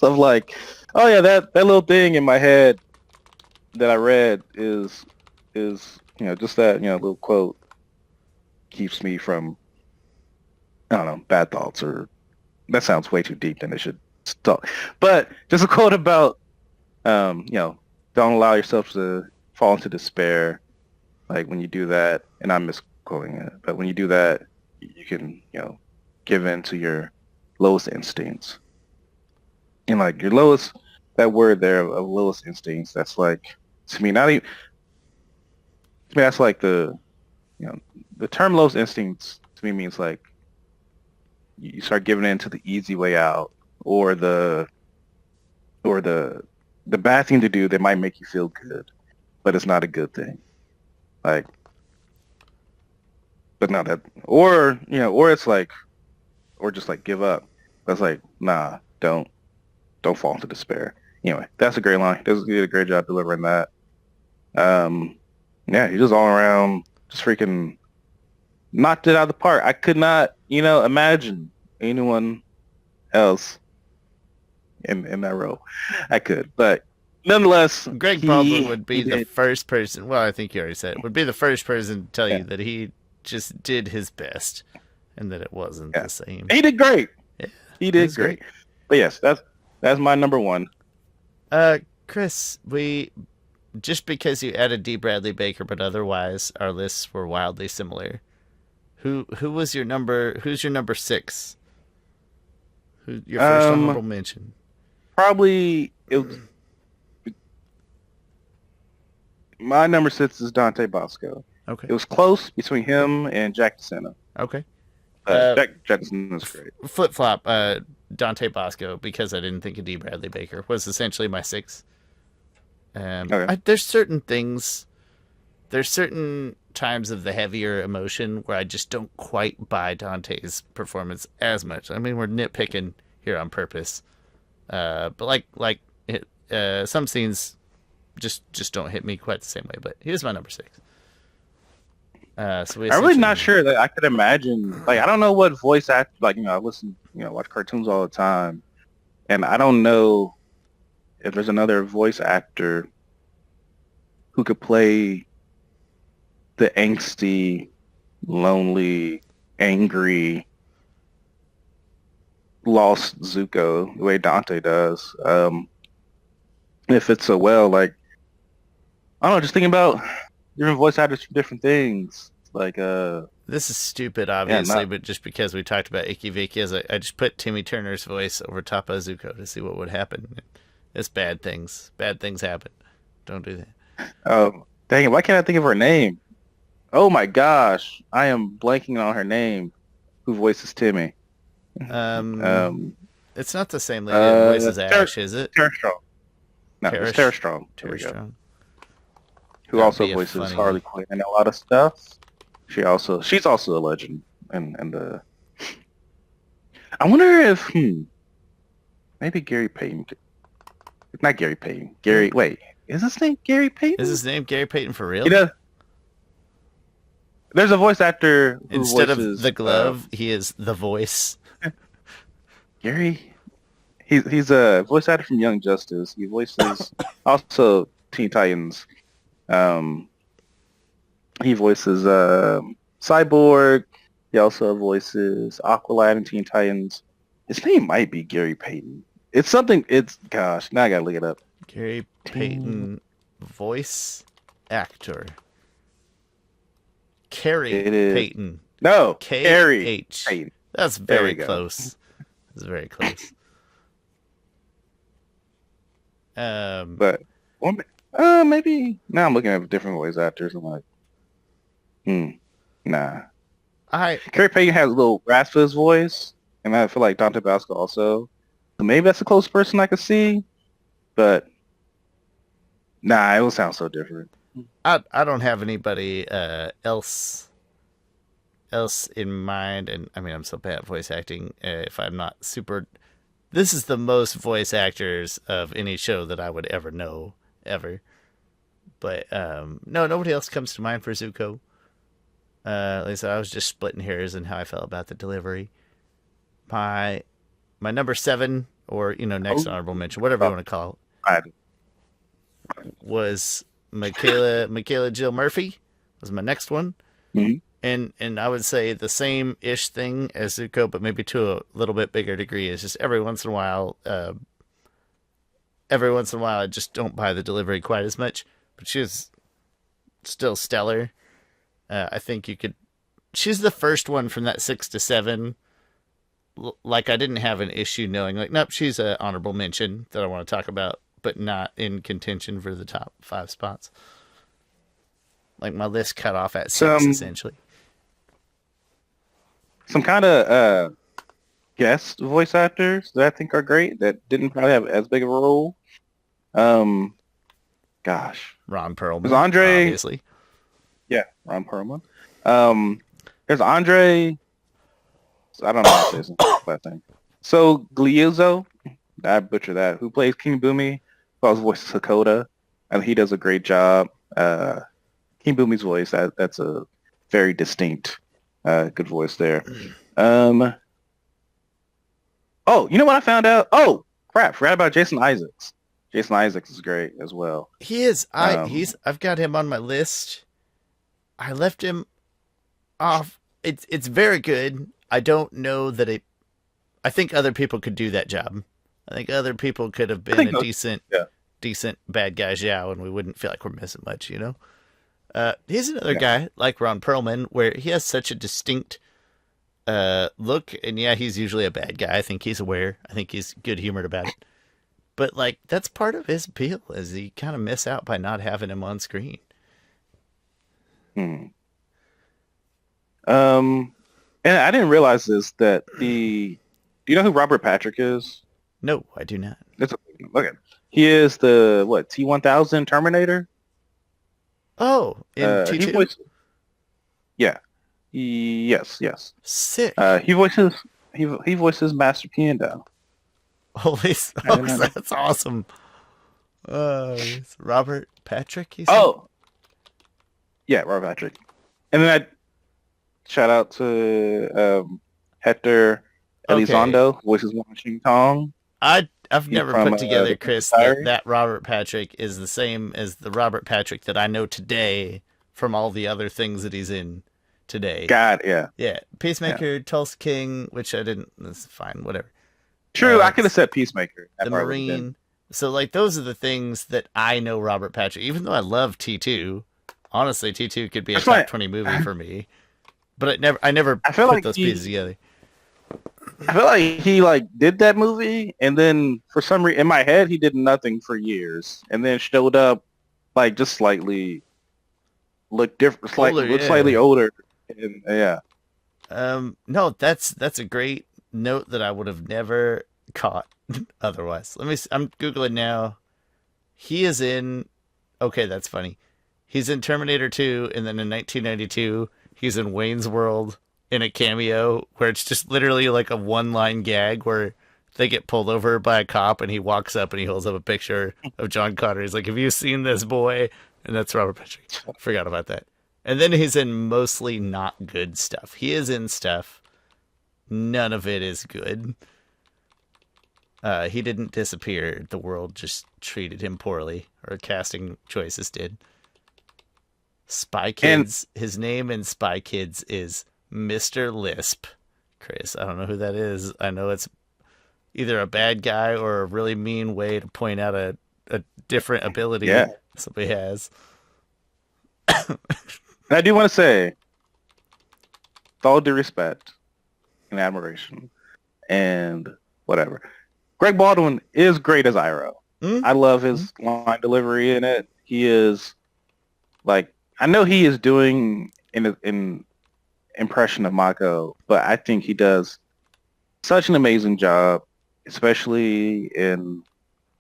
Speaker 2: of like, oh yeah, that little thing in my head that I read is just that little quote keeps me from, I don't know, bad thoughts, or that sounds way too deep than it should stop. But just a quote about don't allow yourself to fall into despair. Like, when you do that, and I'm misquoting it, but when you do that, you can give in to your lowest instincts. And like your lowest, that word there of lowest instincts, that's like, to me, not even, to me, that's like the term lowest instincts to me means like you start giving in to the easy way out, or the bad thing to do that might make you feel good, but it's not a good thing. Like, but not that, or it's like, or just like give up. That's like, nah, don't fall into despair. Anyway, that's a great line. He did a great job delivering that. Yeah, he just all around just freaking knocked it out of the park. I could not, imagine anyone else in that role. I could, but nonetheless,
Speaker 1: Greg Baldwin would be the first person. Well, I think you already said it. Would be the first person to tell you that he just did his best, and that it wasn't the same.
Speaker 2: He did great.
Speaker 1: Yeah,
Speaker 2: he did great. But yes, that's my number one.
Speaker 1: Chris, just because you added D. Bradley Baker, but otherwise our lists were wildly similar. Who's your number 6? Who your first honorable mention?
Speaker 2: Probably it was, my number 6 is Dante Bosco.
Speaker 1: Okay.
Speaker 2: It was close between him and Jack DeSena.
Speaker 1: Okay.
Speaker 2: Jack DeSena is great.
Speaker 1: Flip flop. Dante Bosco, because I didn't think of D. Bradley Baker, was essentially my 6.
Speaker 2: Okay.
Speaker 1: There's certain things. There's certain times of the heavier emotion where I just don't quite buy Dante's performance as much. I mean, we're nitpicking here on purpose, but some scenes just don't hit me quite the same way. But here's my number 6. So
Speaker 2: I'm really not sure that I could imagine. Like, I don't know what voice act. Like, I listen, watch cartoons all the time, and I don't know if there's another voice actor who could play the angsty, lonely, angry, lost Zuko the way Dante does. It fits so well. Like, I don't know, just thinking about different voice actors for different things. Like,
Speaker 1: this is stupid, obviously, but just because we talked about Icky Vicky, I just put Timmy Turner's voice over top of Zuko to see what would happen. It's bad things. Bad things happen. Don't do that.
Speaker 2: Oh, dang it. Why can't I think of her name? Oh my gosh. I am blanking on her name. Who voices Timmy?
Speaker 1: It's not the same lady that voices Ash, is it?
Speaker 2: Tara Strong. No, it's Tara Strong.
Speaker 1: Tara Strong.
Speaker 2: Who also voices Harley Quinn and a lot of stuff. She's also a legend. And I wonder if maybe Gary Payton. Not Gary Payton. Wait, is his name Gary Payton?
Speaker 1: Is his name Gary Payton for real?
Speaker 2: There's a voice actor who
Speaker 1: instead
Speaker 2: voices,
Speaker 1: of the glove, he is the voice.
Speaker 2: Gary, he's a voice actor from Young Justice. He voices also Teen Titans. He voices Cyborg. He also voices Aqualad and Teen Titans. His name might be Gary Payton. It's something. Gosh, now I gotta look it up.
Speaker 1: Gary Payton, voice actor. Carrie Payton.
Speaker 2: No,
Speaker 1: Carrie
Speaker 2: Payton.
Speaker 1: That's very close. That's very close.
Speaker 2: But maybe now I'm looking at different voice actors. I'm like, nah. Carrie Payton has a little rasp to his voice, and I feel like Dante Basco also. So maybe that's a close person I could see, but nah, it will sound so different.
Speaker 1: I don't have anybody else in mind, and I mean, I'm so bad at voice acting. If I'm not super, this is the most voice actors of any show that I would ever know, ever. But no, nobody else comes to mind for Zuko. Like I said, I was just splitting hairs in how I felt about the delivery. My number 7, or next honorable mention, whatever you want to call it, was Michaela Jill Murphy. Was my next one.
Speaker 2: Mm-hmm.
Speaker 1: And I would say the same-ish thing as Zuko, but maybe to a little bit bigger degree. Is just every once in a while, I just don't buy the delivery quite as much. But she was still stellar. I think you could. She's the first one from that 6 to 7. Like, I didn't have an issue knowing, like, nope, she's an honorable mention that I want to talk about, but not in contention for the top 5 spots. Like, my list cut off at 6, essentially.
Speaker 2: Some kind of guest voice actors that I think are great that didn't probably have as big of a role. Ron
Speaker 1: Perlman.
Speaker 2: There's Andre.
Speaker 1: Obviously.
Speaker 2: Yeah, Ron Perlman. There's Andre. I don't know how to say his last name. So Gliuzzo, I butcher that, who plays King Boomy, who also voices Hakoda, and he does a great job. King Boomy's voice, that's a very distinct, good voice there. Oh, you know what I found out? Oh, crap, forgot about Jason Isaacs. Jason Isaacs is great as well.
Speaker 1: He is. I've got him on my list. I left him off. It's very good. I don't know that I think other people could do that job. I think other people could have been a decent bad guy Zhao, and we wouldn't feel like we're missing much, He's another guy like Ron Perlman, where he has such a distinct look, and yeah, he's usually a bad guy. I think he's aware. I think he's good humored about it. But like that's part of his appeal is you kind of miss out by not having him on screen.
Speaker 2: Hmm. Um, and I didn't realize this that the. Do you know who Robert Patrick is?
Speaker 1: No, I do not.
Speaker 2: It's a, look at. He is the what T-1000 Terminator.
Speaker 1: Oh, in T
Speaker 2: He
Speaker 1: two,
Speaker 2: voices. Yeah. Yes. Yes.
Speaker 1: sick.
Speaker 2: He voices. He voices Master Piando.
Speaker 1: Holy
Speaker 2: I didn't
Speaker 1: smokes,
Speaker 2: know that.
Speaker 1: that's awesome. It's Robert Patrick, you said?
Speaker 2: Oh, yeah, Robert Patrick. And then I shout out to Hector
Speaker 1: Okay,
Speaker 2: Elizondo, voices Washington Tong.
Speaker 1: I've
Speaker 2: He's
Speaker 1: never
Speaker 2: from
Speaker 1: put together,
Speaker 2: The Princess
Speaker 1: Chris, that
Speaker 2: Diaries.
Speaker 1: that Robert Patrick is the same as the Robert Patrick that I know today from all the other things that he's in today.
Speaker 2: God, yeah,
Speaker 1: Yeah,
Speaker 2: yeah.
Speaker 1: Peacemaker, Tulsa King, which I didn't. That's fine, whatever.
Speaker 2: True, I could have
Speaker 1: It's
Speaker 2: said Peacemaker. That
Speaker 1: the
Speaker 2: probably would have been.
Speaker 1: Marine. So like those are the things that I know Robert Patrick. Even though I love T2, honestly, T2 could be a
Speaker 2: That's
Speaker 1: top
Speaker 2: why
Speaker 1: 20 movie for me. But I never
Speaker 2: I feel
Speaker 1: put
Speaker 2: like
Speaker 1: those pieces together.
Speaker 2: I feel like he like did that movie, and then for some reason in my head he did nothing for years, and then showed up like just slightly looked different,
Speaker 1: Older,
Speaker 2: looked
Speaker 1: yeah.
Speaker 2: slightly older, and yeah.
Speaker 1: No, that's a great note that I would have never caught otherwise. I'm googling now. He is in. Okay, that's funny. He's in Terminator 2, and then in 1992, he's in Wayne's World in a cameo where it's just literally like a one-line gag where they get pulled over by a cop, and he walks up and he holds up a picture of John Connor. He's like, "Have you seen this boy?" And that's Robert Patrick. Forgot about that. And then he's in mostly not good stuff. He is in stuff. None of it is good. He didn't disappear. The world just treated him poorly, or casting choices did. Spy
Speaker 2: And
Speaker 1: Kids. His name in Spy Kids is Mr. Lisp. Chris, I don't know who that is. I know it's either a bad guy or a really mean way to point out a different ability
Speaker 2: yeah,
Speaker 1: somebody has.
Speaker 2: and I do want to say, with all due respect and admiration, and whatever, Greg Baldwin is great as Iroh.
Speaker 1: Mm?
Speaker 2: I love
Speaker 1: Mm?
Speaker 2: his line delivery in it. He is like I know he is doing an impression of Mako, but I think he does such an amazing job, especially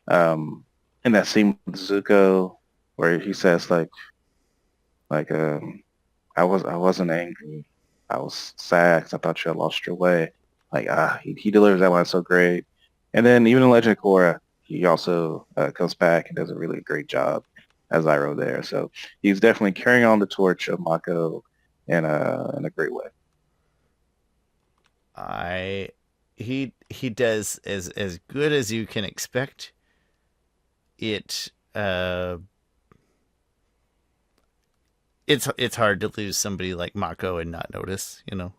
Speaker 2: um in that scene with Zuko where he says like I wasn't angry. I was sad 'cause I thought you had lost your way. Like he delivers that line so great. And then even in Legend of Korra, he also comes back and does a really great job as Iroh there. So he's definitely carrying on the torch of Mako in a great way.
Speaker 1: I he does as good as you can expect. It it's hard to lose somebody like Mako and not notice, you know.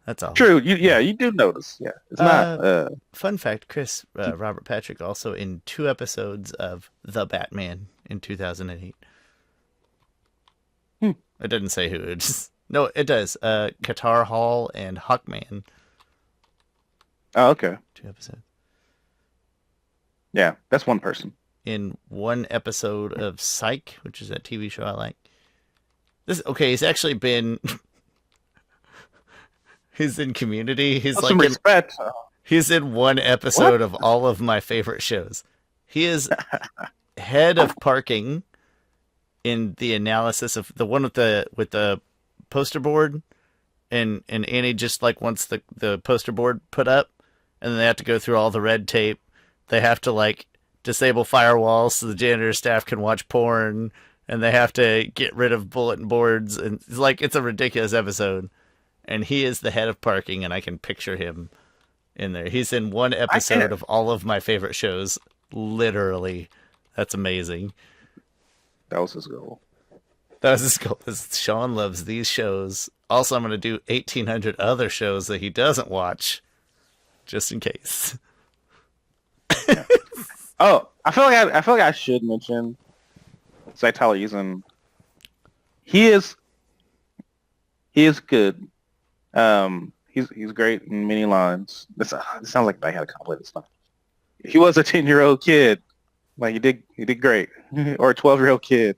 Speaker 1: That's all.
Speaker 2: True. You do notice. Yeah. It's not
Speaker 1: Uh Fun fact, Chris, Robert Patrick also in 2 episodes of The Batman in 2008.
Speaker 2: hmm.
Speaker 1: It didn't say who. It just no, it does. Qatar Hall and Hawkman,
Speaker 2: Oh, okay.
Speaker 1: 2 episodes.
Speaker 2: Yeah, that's one person.
Speaker 1: In 1 episode of Psych, which is that TV show I like. This okay, he's actually been he's in Community. He's
Speaker 2: Oh, some
Speaker 1: like in
Speaker 2: respect.
Speaker 1: he's in one
Speaker 2: What?
Speaker 1: episode of all of my favorite shows. He is head of parking in the analysis of the one with the poster board, and Annie just like wants the poster board put up, and then they have to go through all the red tape. They have to like disable firewalls so the janitor staff can watch porn, and they have to get rid of bulletin boards, and it's a ridiculous episode. And he is the head of parking, and I can picture him in there. He's in one
Speaker 2: I
Speaker 1: episode
Speaker 2: can't.
Speaker 1: of all of my favorite shows. Literally, that's amazing.
Speaker 2: That was his goal.
Speaker 1: That was his goal. Shawn loves these shows. Also, I'm going to do 1,800 other shows that he doesn't watch, just in case.
Speaker 2: Yeah. Oh, I feel like I should mention Zach Tyler Eason. He is good. He's great in many lines. This sounds like I had a compliment this time. He was a 10-year-old kid. Like he did great. Or a 12-year-old kid.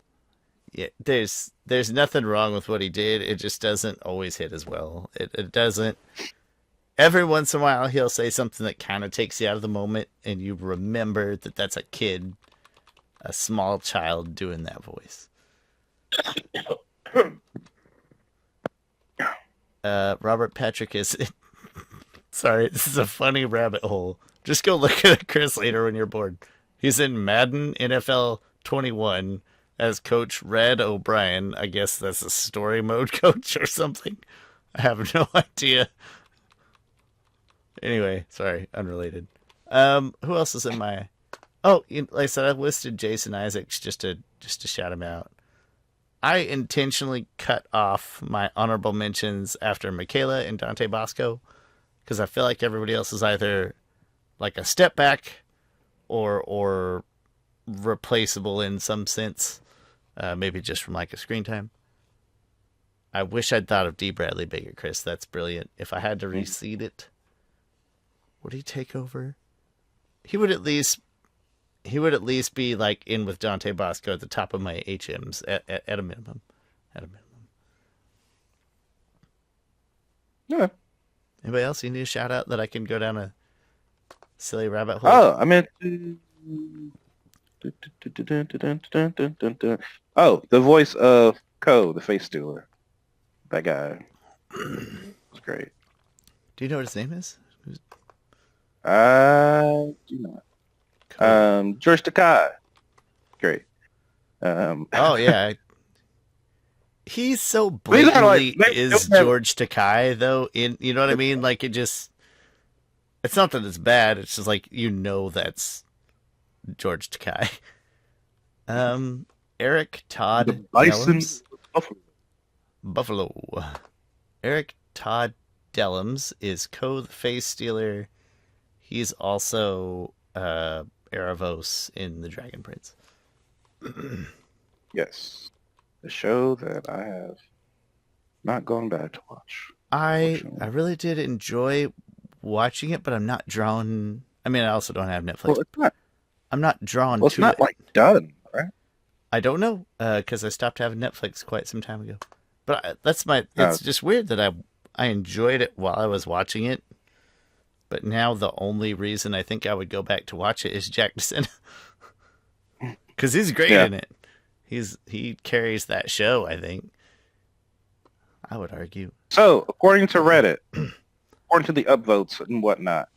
Speaker 1: Yeah, there's nothing wrong with what he did. It just doesn't always hit as well. It doesn't. Every once in a while, he'll say something that kind of takes you out of the moment, and you remember that that's a kid, a small child doing that voice. Robert Patrick is. Sorry, this is a funny rabbit hole. Just go look at Chris later when you're bored. He's in Madden NFL 21 as Coach Red O'Brien. I guess that's a story mode coach or something. I have no idea. Anyway, sorry, unrelated. Who else is in my? Oh, like I said, I've listed Jason Isaacs just to shout him out. I intentionally cut off my honorable mentions after Michaela and Dante Bosco because I feel like everybody else is either like a step back or replaceable in some sense, maybe just from like a screen time. I wish I'd thought of D. Bradley Baker, Chris. That's brilliant. If I had to reseed it, would he take over? He would at least be like in with Dante Bosco at the top of my HMs at a minimum. At a minimum.
Speaker 2: Yeah.
Speaker 1: Anybody else you need a shout out that I can go down a silly rabbit hole?
Speaker 2: Oh, I meant. Oh, the voice of Ko, the face stealer. That guy was great.
Speaker 1: Do you know what his name is?
Speaker 2: I do not. George Takai. Great.
Speaker 1: Oh yeah. He's so blatantly is George Takai though. You know what I mean? Like it's not that it's bad. It's just like that's George Takai. Eric Todd Dellums. Buffalo. Eric Todd Dellums is Ko the Face Stealer. He's also Erebos in The Dragon Prince.
Speaker 2: Yes. The show that I have not gone back to watch.
Speaker 1: I really did enjoy watching it, but I'm not drawn. I mean, I also don't have Netflix.
Speaker 2: Well, it's not.
Speaker 1: I'm not drawn to it.
Speaker 2: It's not like done, right?
Speaker 1: I don't know because I stopped having Netflix quite some time ago. But it's just weird that I enjoyed it while I was watching it. But now the only reason I think I would go back to watch it is Jack DeSena. Because he's great in it. He carries that show, I think. I would argue.
Speaker 2: So, according to Reddit, according to the upvotes and whatnot,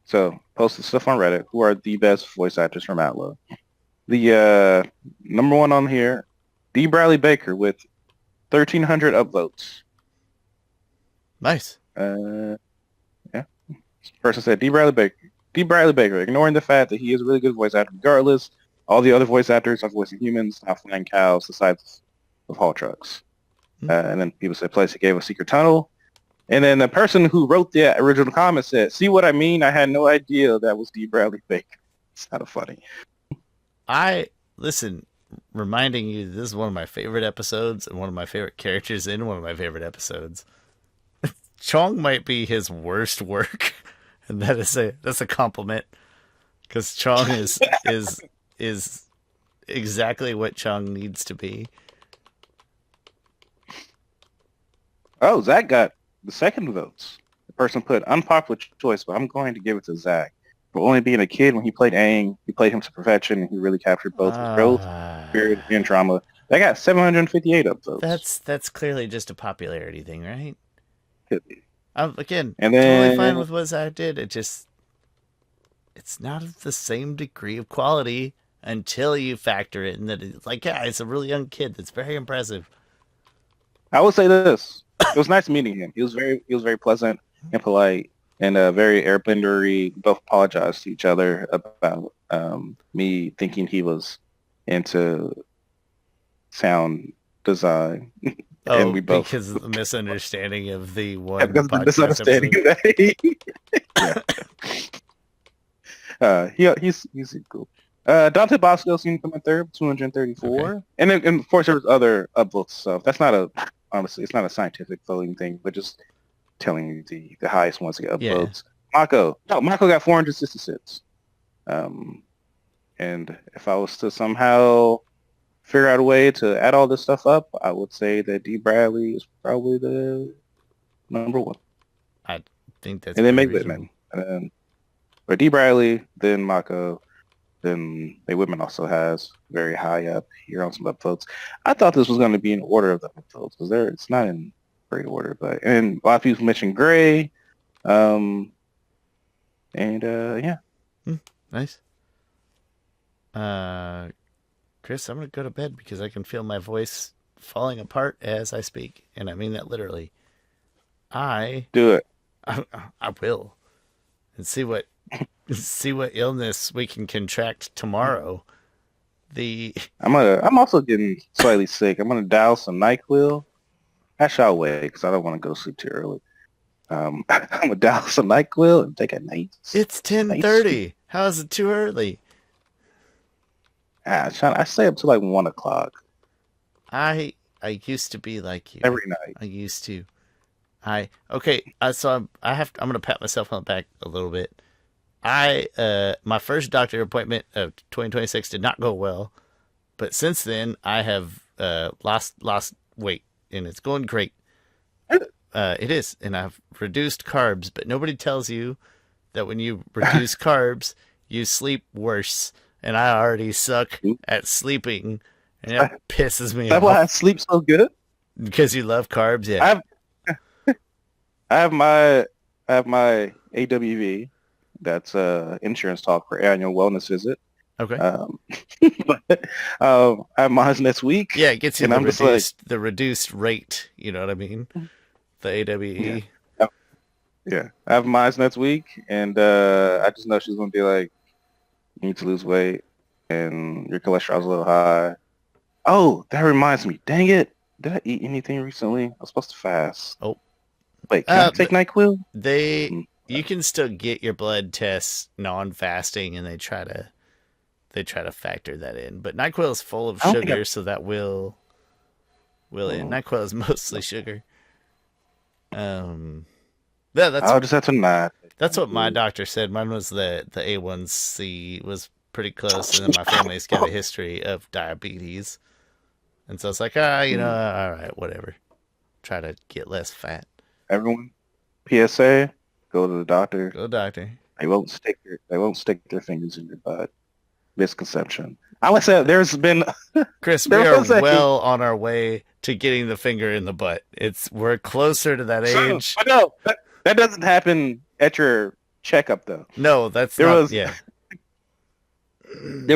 Speaker 2: so posted stuff on Reddit, who are the best voice actors from ATLA? The number one on here, D. Bradley Baker with 1,300 upvotes.
Speaker 1: Nice.
Speaker 2: Yeah. Person said D. Bradley Baker. D. Bradley Baker, ignoring the fact that he is a really good voice actor regardless. All the other voice actors are voicing humans, not flying cows, the size of haul trucks. And then people said, plus he gave a secret tunnel. And then the person who wrote the original comment said, see what I mean? I had no idea that was D. Bradley Baker. It's kind of funny.
Speaker 1: Listen, reminding you, this is one of my favorite episodes and one of my favorite characters in one of my favorite episodes. Chong might be his worst work, and that's a compliment, because Chong is exactly what Chong needs to be.
Speaker 2: Oh, Zach got the second votes. The person put unpopular choice, but I'm going to give it to Zach. For only being a kid when he played Aang, he played him to perfection, and he really captured both his growth, spirit, and trauma. They got 758 upvotes.
Speaker 1: That's clearly just a popularity thing, right?
Speaker 2: Could be.
Speaker 1: Again,
Speaker 2: and then,
Speaker 1: totally fine with what Zach did. It's not of the same degree of quality until you factor in that it's like, yeah, it's a really young kid that's very impressive.
Speaker 2: I would say this. It was nice meeting him. He was very pleasant and polite and very airbender-y. Both apologized to each other about me thinking he was into sound design.
Speaker 1: And we both because of the misunderstanding of the one
Speaker 2: because the misunderstanding that he's cool. Dante Bosco seemed to come in third, 234. Okay. And then, and of course, there was other upvotes stuff. That's not honestly, it's not a scientific voting thing, but just telling you the highest ones to get
Speaker 1: Yeah.
Speaker 2: upvotes. Mako got 466. And if I was to somehow figure out a way to add all this stuff up, I would say that D. Bradley is probably the number one.
Speaker 1: I think that's
Speaker 2: And then May
Speaker 1: pretty reasonable.
Speaker 2: Whitman. And then, or D. Bradley, then Mako, then May Whitman also has very high up here on some upvotes. I thought this was going to be in order of the upvotes because it's not in great order. And a lot of people mentioned Gray. Yeah.
Speaker 1: Nice. Chris, I'm gonna go to bed because I can feel my voice falling apart as I speak, and I mean that literally. I
Speaker 2: Do it.
Speaker 1: I will, and see what illness we can contract tomorrow.
Speaker 2: I'm also getting slightly sick. I'm gonna dial some NyQuil. Actually, I'll wait because I don't want to go to sleep too early. I'm gonna dial some NyQuil and take a nice.
Speaker 1: It's 10:30. How is it too early?
Speaker 2: Shawn, I stay up till like 1 o'clock
Speaker 1: I used to be like you.
Speaker 2: every night.
Speaker 1: I used to. Okay. So I'm gonna pat myself on the back a little bit. My first doctor appointment of 2026 did not go well, but since then I have lost weight and it's going great. It is, and I've reduced carbs, but nobody tells you that when you reduce carbs, you sleep worse. And I already suck at sleeping, and it pisses me
Speaker 2: That's
Speaker 1: off.
Speaker 2: why I sleep so good.
Speaker 1: Because you love carbs, yeah.
Speaker 2: I have my AWV. That's insurance talk for annual wellness visit.
Speaker 1: Okay.
Speaker 2: But I have mine next week.
Speaker 1: Yeah, it gets you
Speaker 2: and
Speaker 1: the reduced rate. You know what I mean? The AWE.
Speaker 2: Yeah, I have mine next week, and I just know she's gonna be like, "You need to lose weight, and your cholesterol's a little high." Oh, that reminds me. Dang it! Did I eat anything recently? I was supposed to fast.
Speaker 1: Oh,
Speaker 2: wait, can I take NyQuil?
Speaker 1: You can still get your blood tests non-fasting, and they try to factor that in. But NyQuil is full of sugar, so that will in. NyQuil is mostly sugar. Yeah,
Speaker 2: I'll just have to not.
Speaker 1: That's what my doctor said. Mine was the A1C was pretty close, and then my family's got a history of diabetes, and so it's like, all right, whatever. Try to get less fat.
Speaker 2: Everyone, PSA, go to the doctor.
Speaker 1: Go to the doctor.
Speaker 2: They won't stick their fingers in your butt. Misconception. I would say there's been
Speaker 1: Chris, we are well on our way to getting the finger in the butt. We're closer to that age.
Speaker 2: No, that doesn't happen at your checkup though.
Speaker 1: No, there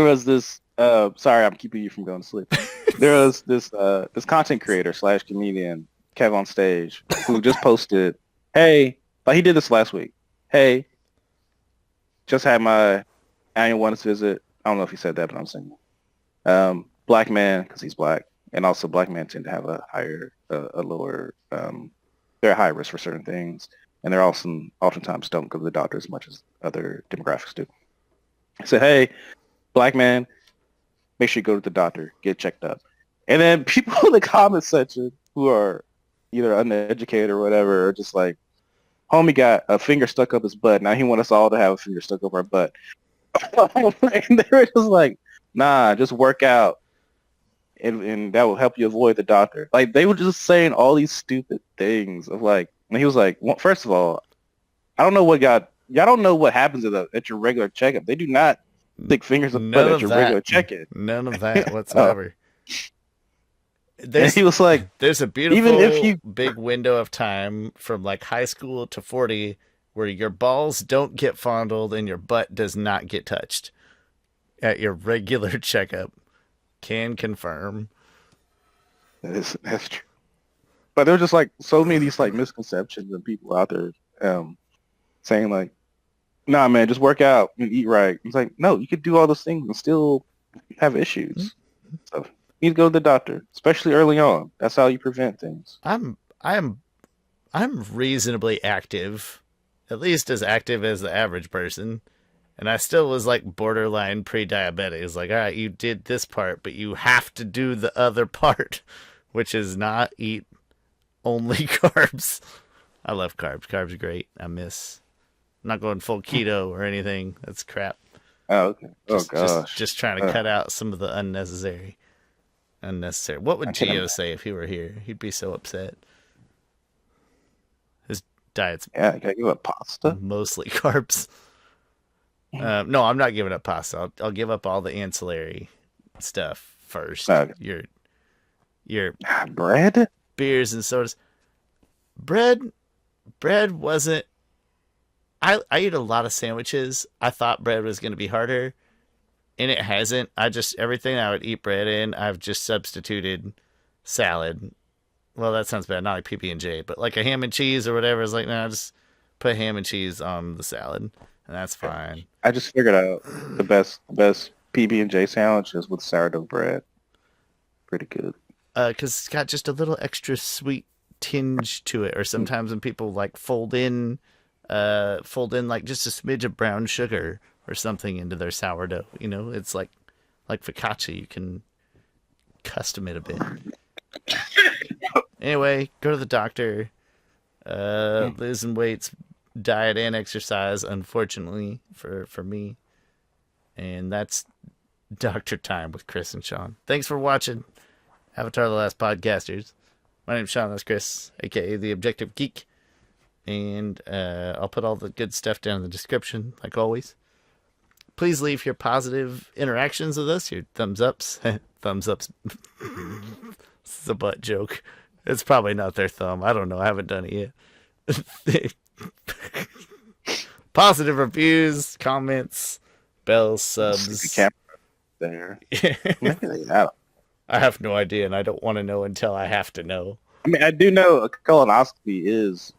Speaker 1: was
Speaker 2: this sorry, I'm keeping you from going to sleep. There was this content creator / comedian, Kev on Stage, who just posted, hey, he did this last week. Hey, just had my annual wellness visit. I don't know if he said that, but I'm saying black man, because he's black, and also black men tend to have they're high risk for certain things, and they're also oftentimes don't go to the doctor as much as other demographics do. I said, hey, black man, make sure you go to the doctor, get checked up. And then people in the comment section who are either uneducated or whatever are just like, homie got a finger stuck up his butt. Now he wants us all to have a finger stuck up our butt. And they were just like, nah, just work out. And that will help you avoid the doctor. Like, they were just saying all these stupid things of like, and he was like, well, first of all, y'all don't know what happens at your regular checkup. They do not stick fingers up butt at your regular check-in.
Speaker 1: None of that whatsoever.
Speaker 2: And he was like,
Speaker 1: there's a beautiful big window of time from like high school to 40 where your balls don't get fondled and your butt does not get touched at your regular checkup. Can confirm.
Speaker 2: That's true. But there's just like so many of these like misconceptions and people out there saying like, nah, man, just work out and eat right. It's like, no, you could do all those things and still have issues. So you need to go to the doctor, especially early on. That's how you prevent things.
Speaker 1: I'm reasonably active, at least as active as the average person. And I still was like borderline pre-diabetic. It's like, all right, you did this part, but you have to do the other part, which is not eat only carbs. I love carbs. Carbs are great. I'm not going full keto or anything. That's crap.
Speaker 2: Oh, okay. Oh
Speaker 1: Just
Speaker 2: gosh.
Speaker 1: trying to cut out some of the unnecessary. What would
Speaker 2: I can
Speaker 1: Gio say if he were here? He'd be so upset. His diet's
Speaker 2: Yeah, I gotta give up pasta.
Speaker 1: mostly carbs. No, I'm not giving up pasta. I'll give up all the ancillary stuff first.
Speaker 2: Okay.
Speaker 1: Your
Speaker 2: Bread?
Speaker 1: beers and sodas. Bread wasn't. I eat a lot of sandwiches. I thought bread was going to be harder, and it hasn't. Everything I would eat bread in, I've just substituted salad. Well, that sounds bad. Not like PB&J, but like a ham and cheese or whatever. It's like, no, just put ham and cheese on the salad, and that's fine.
Speaker 2: I just figured out the best PB&J sandwiches with sourdough bread. Pretty good.
Speaker 1: Because it's got just a little extra sweet tinge to it. Or sometimes when people like fold in like just a smidge of brown sugar or something into their sourdough. You know, it's like focaccia. You can custom it a bit. Anyway, go to the doctor. Losing weight's diet and exercise, unfortunately for me. And that's Doctor Time with Chris and Shawn. Thanks for watching Avatar: The Last Podcasters. My name's Shawn. That's Chris, aka the Objective Geek. And I'll put all the good stuff down in the description, like always. Please leave your positive interactions with us, your thumbs ups. Thumbs ups. It's a butt joke. It's probably not their thumb. I don't know. I haven't done it yet. Positive reviews, comments, bells, subs.
Speaker 2: The camera there. Maybe they have.
Speaker 1: I have no idea, and I don't want to know until I have to know.
Speaker 2: I mean, I do know a colonoscopy is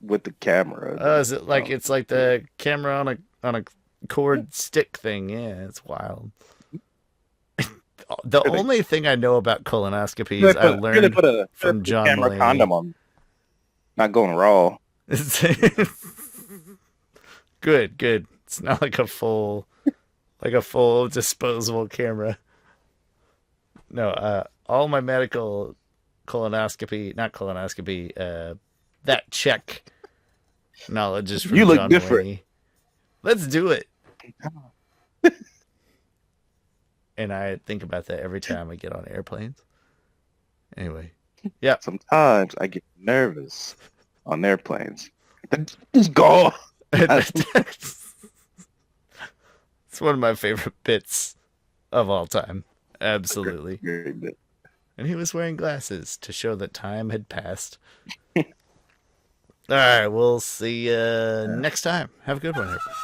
Speaker 2: with the camera.
Speaker 1: Oh, is it like it's like the camera on a cord stick thing? Yeah, it's wild. The only thing I know about colonoscopies I learned from John
Speaker 2: camera
Speaker 1: Mulaney.
Speaker 2: Condom on. Not going raw.
Speaker 1: Good. It's not like a full disposable camera. No, all my medical not colonoscopy, that check knowledge is from
Speaker 2: You look
Speaker 1: John
Speaker 2: different.
Speaker 1: Mulaney. Let's do it. And I think about that every time I get on airplanes. Anyway, yeah.
Speaker 2: Sometimes I get nervous on airplanes. Just go.
Speaker 1: It's one of my favorite bits of all time. Absolutely. And he was wearing glasses to show that time had passed. All right, we'll see you next time. Have a good one, everybody.